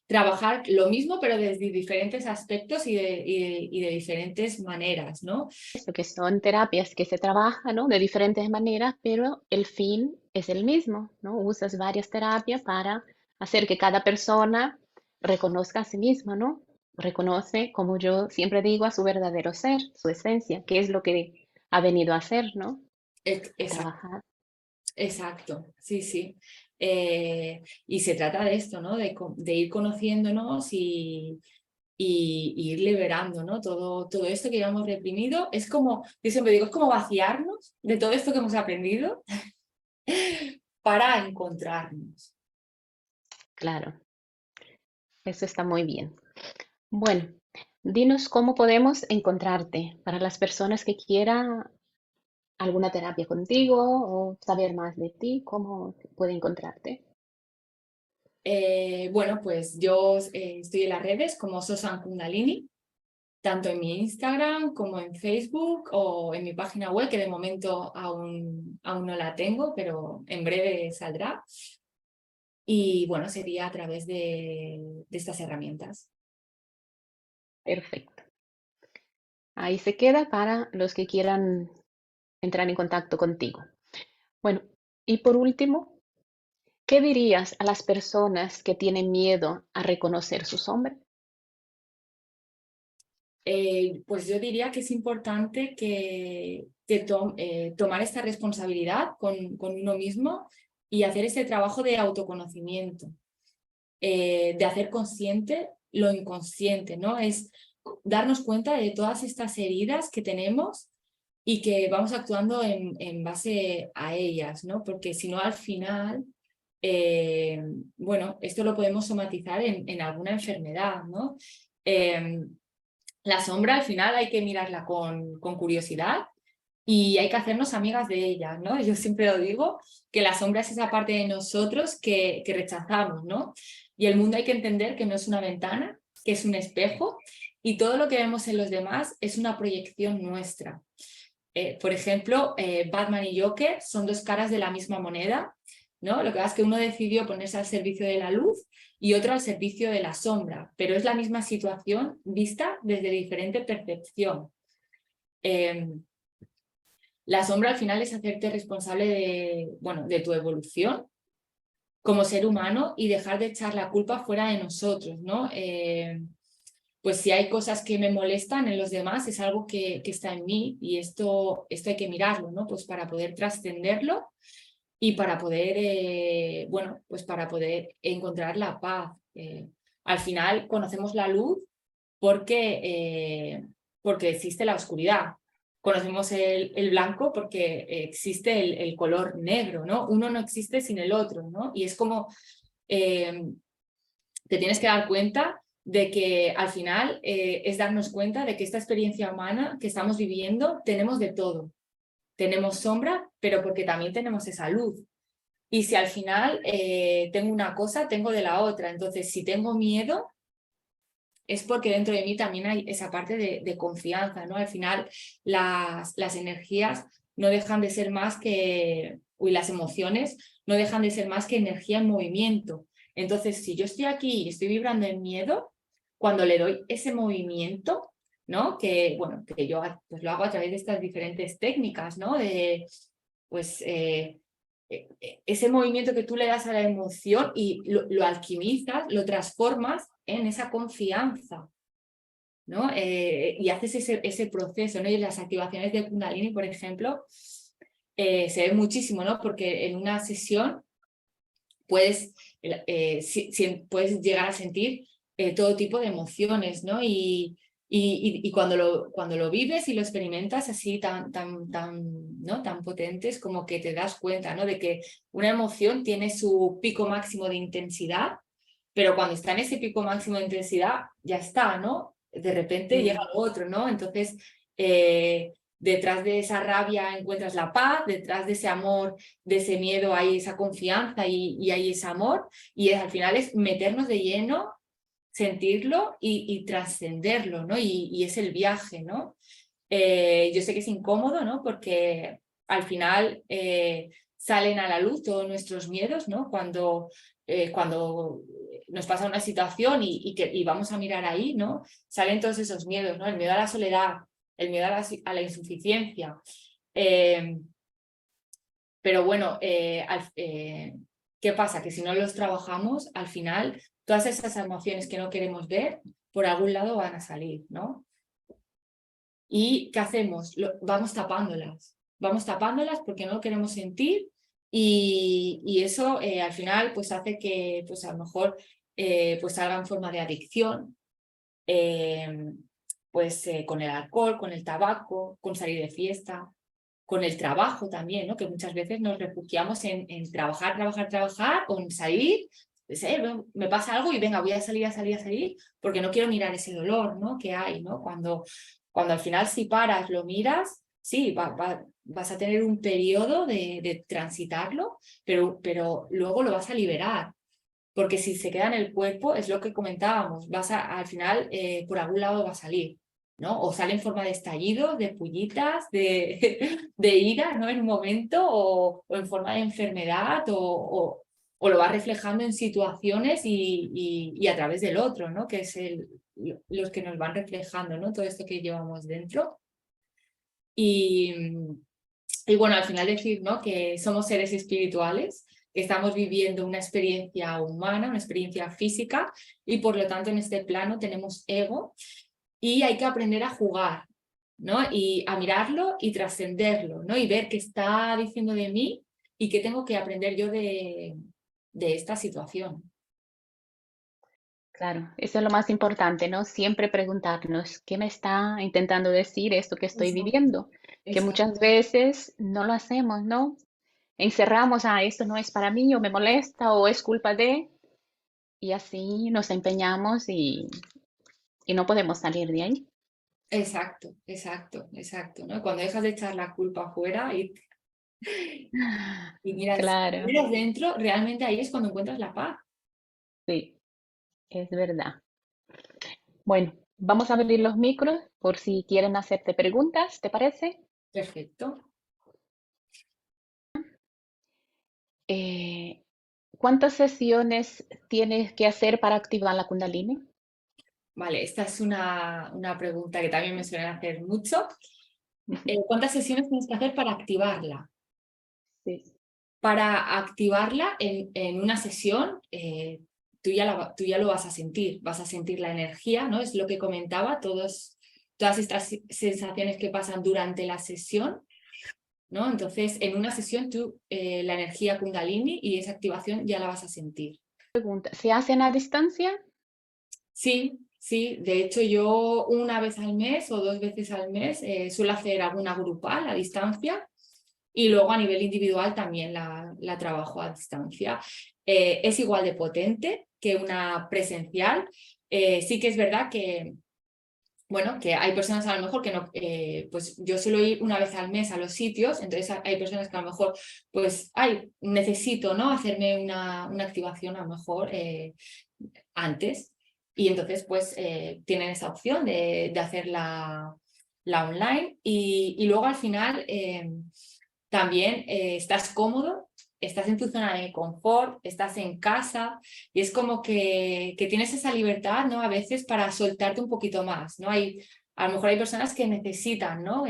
trabajar lo mismo, pero desde diferentes aspectos y de diferentes maneras, ¿no? Esto que son terapias que se trabajan, ¿no? De diferentes maneras, pero el fin es el mismo, ¿no? Usas varias terapias para hacer que cada persona reconozca a sí misma, ¿no? Reconoce, como yo siempre digo, a su verdadero ser, su esencia, que es lo que ha venido a hacer, ¿no? A Exacto. trabajar. Exacto, sí, sí. Y se trata de esto, ¿no? De ir conociéndonos y ir liberando, ¿no? Todo esto que llevamos reprimido. Es como, yo siempre digo, es como vaciarnos de todo esto que hemos aprendido para encontrarnos. Claro, eso está muy bien. Bueno, dinos cómo podemos encontrarte para las personas que quieran alguna terapia contigo o saber más de ti, cómo puede encontrarte. Bueno, pues yo estoy en las redes como Sosan Kundalini, tanto en mi Instagram como en Facebook o en mi página web, que de momento aún no la tengo, pero en breve saldrá. Y bueno, sería a través de estas herramientas. Perfecto. Ahí se queda para los que quieran entrar en contacto contigo. Bueno, y por último, ¿qué dirías a las personas que tienen miedo a reconocer su sombra? Pues yo diría que es importante que tomar esta responsabilidad con uno mismo y hacer ese trabajo de autoconocimiento, de hacer consciente lo inconsciente, ¿no? Es darnos cuenta de todas estas heridas que tenemos y que vamos actuando en base a ellas, ¿no? Porque si no, al final, bueno, esto lo podemos somatizar en alguna enfermedad, ¿no? La sombra al final hay que mirarla con curiosidad y hay que hacernos amigas de ella, ¿no? Yo siempre lo digo, que la sombra es esa parte de nosotros que rechazamos, ¿no? Y el mundo hay que entender que no es una ventana, que es un espejo y todo lo que vemos en los demás es una proyección nuestra. Por ejemplo, Batman y Joker son dos caras de la misma moneda, ¿no? Lo que pasa es que uno decidió ponerse al servicio de la luz y otro al servicio de la sombra, pero es la misma situación vista desde diferente percepción. La sombra al final es hacerte responsable bueno, de tu evolución como ser humano y dejar de echar la culpa fuera de nosotros, ¿no? Pues si hay cosas que me molestan en los demás, es algo que está en mí y esto hay que mirarlo, ¿no? Pues para poder trascenderlo y para poder, bueno, pues para poder encontrar la paz. Al final conocemos la luz porque existe la oscuridad. Conocemos el blanco porque existe el color negro, ¿no? Uno no existe sin el otro, ¿no? Y es como eh, te tienes que dar cuenta de que al final es darnos cuenta de que esta experiencia humana que estamos viviendo tenemos de todo. Tenemos sombra, pero porque también tenemos esa luz. Y si al final tengo una cosa, tengo de la otra. Entonces, si tengo miedo, es porque dentro de mí también hay esa parte de confianza, ¿no? Al final, las energías no dejan de ser más que, uy, las emociones no dejan de ser más que energía en movimiento. Entonces, si yo estoy aquí y estoy vibrando en miedo, cuando le doy ese movimiento, ¿no? Que, bueno, que yo pues, lo hago a través de estas diferentes técnicas, ¿no? De, pues, ese movimiento que tú le das a la emoción y lo alquimizas, lo transformas en esa confianza, ¿no? Y haces ese proceso, ¿no? Y las activaciones de Kundalini, por ejemplo, se ve muchísimo, ¿no? Porque en una sesión puedes, puedes llegar a sentir todo tipo de emociones, ¿no? Y cuando lo vives y lo experimentas así ¿no? tan potentes, como que te das cuenta, ¿no? De que una emoción tiene su pico máximo de intensidad, pero cuando está en ese pico máximo de intensidad, ya está, ¿no? De repente llega Mm, lo otro, ¿no? Entonces, detrás de esa rabia encuentras la paz, detrás de ese amor, de ese miedo hay esa confianza y hay ese amor, y al final es meternos de lleno, sentirlo y trascenderlo, ¿no? Y es el viaje, ¿no? Yo sé que es incómodo, ¿no? Porque al final salen a la luz todos nuestros miedos, ¿no? Cuando nos pasa una situación y vamos a mirar ahí, ¿no? Salen todos esos miedos, ¿no? El miedo a la soledad, el miedo a la insuficiencia. Pero bueno, ¿qué pasa? Que si no los trabajamos, al final todas esas emociones que no queremos ver, por algún lado van a salir, ¿no? ¿Y qué hacemos? Vamos tapándolas porque no lo queremos sentir y eso al final pues hace que pues a lo mejor pues salga en forma de adicción, con el alcohol, con el tabaco, con salir de fiesta, con el trabajo también, ¿no? Que muchas veces nos refugiamos en trabajar, o en salir, pues, me pasa algo y venga, voy a salir, porque no quiero mirar ese dolor, ¿no? Que hay, ¿no? Cuando al final si paras, lo miras, sí, vas a tener un periodo de transitarlo, pero luego lo vas a liberar. Porque si se queda en el cuerpo, es lo que comentábamos, al final por algún lado va a salir, ¿no? O sale en forma de estallido, de pullitas, de ira, ¿no? En un momento, o en forma de enfermedad, o lo va reflejando en situaciones y a través del otro, ¿no? Que es los que nos van reflejando, ¿no? Todo esto que llevamos dentro. Y bueno, al final decir, ¿no? Que somos seres espirituales, que estamos viviendo una experiencia humana, una experiencia física, y por lo tanto en este plano tenemos ego y hay que aprender a jugar, ¿no? Y a mirarlo y trascenderlo, ¿no? Y ver qué está diciendo de mí y qué tengo que aprender yo de esta situación. Claro, eso es lo más importante, ¿no? Siempre preguntarnos qué me está intentando decir esto que estoy Exacto, viviendo, que muchas exacto. veces no lo hacemos, ¿no? Encerramos, esto no es para mí, o me molesta, o es culpa de, y así nos empeñamos y no podemos salir de ahí. Exacto, exacto, exacto, ¿no? Cuando dejas de echar la culpa afuera y Claro, miras dentro, realmente ahí es cuando encuentras la paz. sí, es verdad. Bueno, vamos a abrir los micros por si quieren hacerte preguntas, ¿te parece? Perfecto. Eh, ¿Cuántas sesiones tienes que hacer para activar la Kundalini? Vale, esta es una pregunta que también me suelen hacer mucho. ¿Cuántas sesiones tienes que hacer para activarla? Sí, Para activarla en una sesión, tú ya lo vas a sentir la energía, ¿no? Es lo que comentaba, todas estas sensaciones que pasan durante la sesión, ¿no? Entonces, en una sesión tú la energía Kundalini y esa activación ya la vas a sentir. pregunta, ¿se hacen a distancia? Sí, sí, de hecho yo una vez al mes o 2 veces al mes suelo hacer alguna grupal a distancia y luego a nivel individual también la trabajo a distancia. Es igual de potente que una presencial. Sí que es verdad que, bueno, que hay personas a lo mejor que no, pues yo suelo ir una vez al mes a los sitios, entonces hay personas que a lo mejor, pues, necesito, ¿no? Hacerme una activación a lo mejor antes. Y entonces, pues, tienen esa opción de hacer la online y luego al final también estás cómodo, estás en tu zona de confort, estás en casa y es como que tienes esa libertad, ¿no? A veces para soltarte un poquito más, ¿no? A lo mejor hay personas que necesitan, ¿no?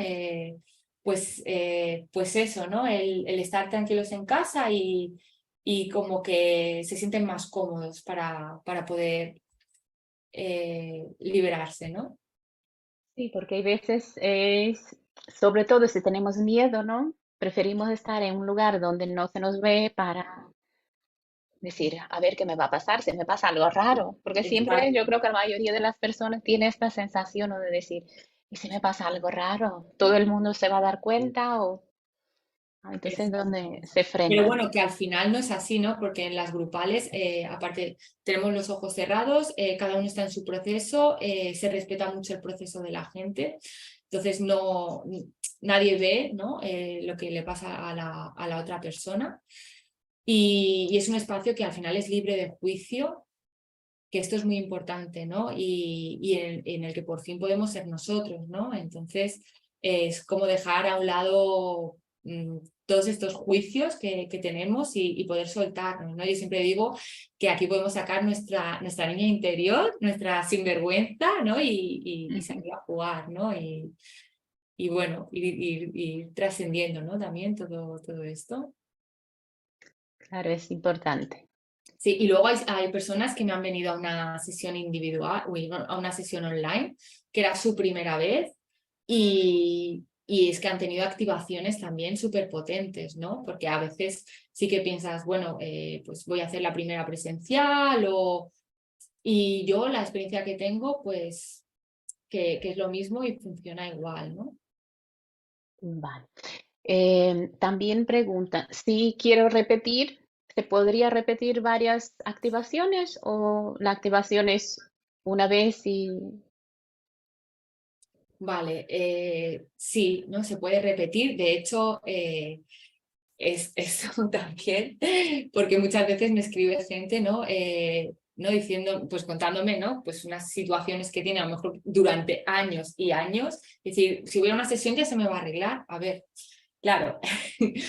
Pues eso, ¿no? El estar tranquilos en casa y como que se sienten más cómodos para poder liberarse, ¿no? Sí, porque hay veces sobre todo si tenemos miedo, ¿no? Preferimos estar en un lugar donde no se nos ve para decir, a ver qué me va a pasar, si me pasa algo raro, porque siempre yo Exacto. creo que la mayoría de las personas tiene esta sensación, ¿no? De decir, ¿y si me pasa algo raro? ¿Todo el mundo se va a dar cuenta? O entonces es donde Exacto. se Pero frenan. bueno, que al final no es así, ¿no? Porque en las grupales, aparte, tenemos los ojos cerrados, cada uno está en su proceso, se respeta mucho el proceso de la gente. Entonces, no, nadie ve, ¿no? Lo que le pasa a la otra persona. Y es un espacio que al final es libre de juicio, que esto es muy importante, ¿no? Y en el que por fin podemos ser nosotros, ¿no? Entonces, es como dejar a un lado todos estos juicios que tenemos y poder soltarnos, ¿no? Yo siempre digo que aquí podemos sacar nuestra niña interior, nuestra sinvergüenza, ¿no? Y salir a jugar, ¿no? Y bueno, ir trascendiendo, ¿no? También todo esto. Claro, es importante. Sí, y luego hay personas que me han venido a una sesión individual, a una sesión online, que era su primera vez, y es que han tenido activaciones también súper potentes, ¿no? Porque a veces sí que piensas, bueno, pues voy a hacer la primera presencial, y yo la experiencia que tengo, pues que es lo mismo y funciona igual, ¿no? Vale. También pregunta, si quiero repetir, ¿se podría repetir varias activaciones o la activación es una vez y... Vale, sí, ¿no? Se puede repetir. De hecho, es eso también, porque muchas veces me escribe gente, ¿no? ¿No? Diciendo, pues contándome, ¿no? Pues unas situaciones que tiene a lo mejor durante años y años. Es decir, si voy a una sesión ya se me va a arreglar. A ver, claro,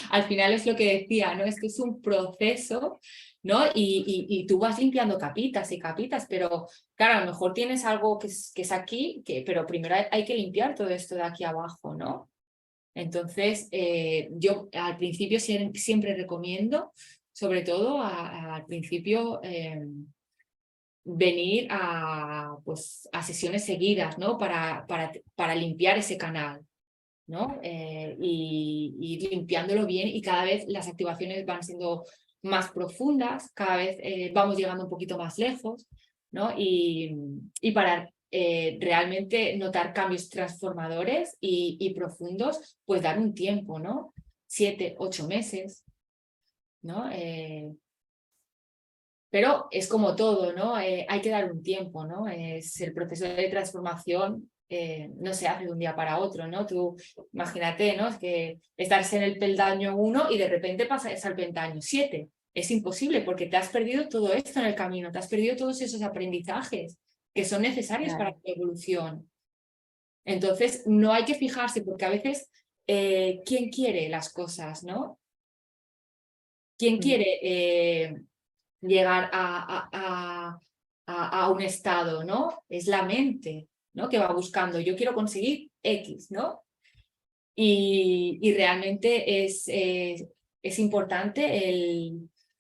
al final es lo que decía, ¿no? Es que es un proceso, ¿no? Y tú vas limpiando capitas y capitas, pero claro, a lo mejor tienes algo que es aquí, pero primero hay que limpiar todo esto de aquí abajo, ¿no? Entonces, yo al principio siempre recomiendo, sobre todo al principio, venir pues, a sesiones seguidas, ¿no? Para limpiar ese canal, ¿no? Y ir limpiándolo bien, y cada vez las activaciones van siendo más profundas, cada vez vamos llegando un poquito más lejos, ¿no? Y para realmente notar cambios transformadores y profundos, pues dar un tiempo, ¿no? 7, 8 meses, ¿no? Pero es como todo, ¿no? Hay que dar un tiempo, ¿no? Es el proceso de transformación, no se hace de un día para otro, ¿no? Tú imagínate, ¿no? Es que estás en el peldaño 1 y de repente pasas al peldaño 7. Es imposible porque te has perdido todo esto en el camino, te has perdido todos esos aprendizajes que son necesarios para Claro. tu evolución. Entonces, no hay que fijarse porque a veces, ¿quién quiere las cosas, ¿no? ¿Quién Mm. quiere llegar a un estado, ¿no? Es la mente, ¿no? Que va buscando, yo quiero conseguir X, ¿no? Y realmente es importante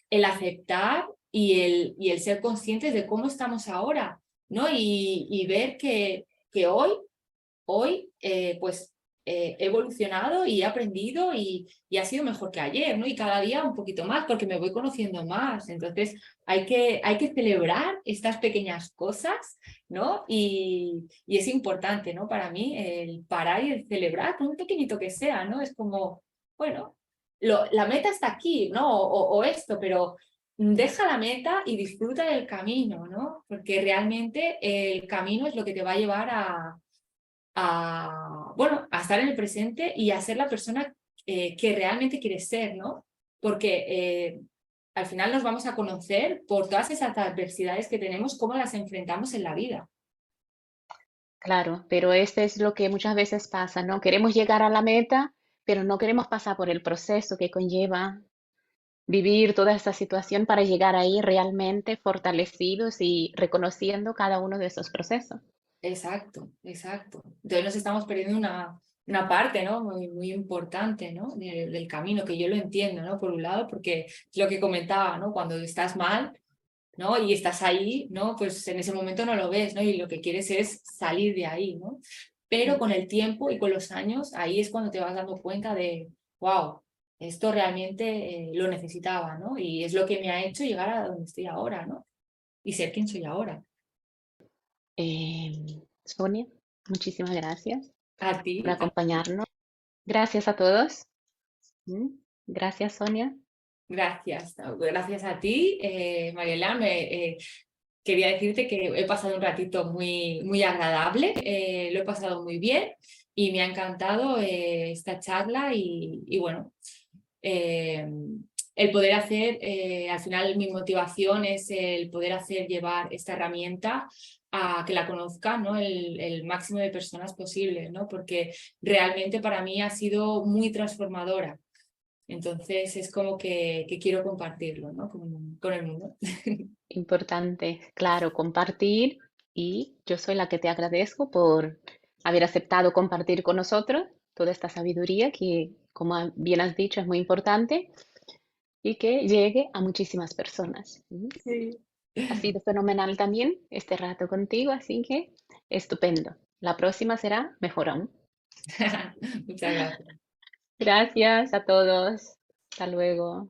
el aceptar y el ser conscientes de cómo estamos ahora, ¿no? Y ver que hoy pues he evolucionado y he aprendido y ha sido mejor que ayer, ¿no? Y cada día un poquito más porque me voy conociendo más. Entonces hay que celebrar estas pequeñas cosas, ¿no? Y es importante, ¿no? Para mí el parar y el celebrar, por un pequeñito que sea, ¿no? Es como, bueno, la meta está aquí, ¿no? O esto, pero deja la meta y disfruta del camino, ¿no? Porque realmente el camino es lo que te va a llevar bueno, a estar en el presente y a ser la persona que realmente quieres ser, ¿no? Porque al final nos vamos a conocer por todas esas adversidades que tenemos, cómo las enfrentamos en la vida. Claro, pero este es lo que muchas veces pasa, ¿no? Queremos llegar a la meta, pero no queremos pasar por el proceso que conlleva vivir toda esta situación para llegar ahí realmente fortalecidos y reconociendo cada uno de esos procesos. Exacto, exacto. Entonces nos estamos perdiendo una parte, ¿no? Muy importante, ¿no? Del camino, que yo lo entiendo, ¿no? Por un lado, porque es lo que comentaba, ¿no? Cuando estás mal, ¿no? Y estás ahí, ¿no? Pues en ese momento no lo ves, ¿no? Y lo que quieres es salir de ahí, ¿no? Pero Mm. con el tiempo y con los años, ahí es cuando te vas dando cuenta de, wow, esto realmente lo necesitaba, ¿no? Y es lo que me ha hecho llegar a donde estoy ahora, ¿no? Y ser quien soy ahora. Sonia, muchísimas gracias A ti, por acompañarnos. Gracias a todos. Mm. Gracias, Sonia. gracias. Gracias a ti, Mariela. Quería decirte que he pasado un ratito muy agradable, lo he pasado muy bien y me ha encantado esta charla y bueno, el poder hacer, al final mi motivación es el poder hacer llevar esta herramienta a que la conozcan, ¿no? El máximo de personas posibles, ¿no? Porque realmente para mí ha sido muy transformadora. Entonces es como que quiero compartirlo, ¿no? Con el mundo. Importante, claro, compartir y yo soy la que te agradezco por haber aceptado compartir con nosotros toda esta sabiduría que, como bien has dicho, es muy importante y que llegue a muchísimas personas. Sí. Ha sido fenomenal también este rato contigo, así que estupendo. La próxima será mejor aún. Muchas gracias. Gracias a todos. Hasta luego.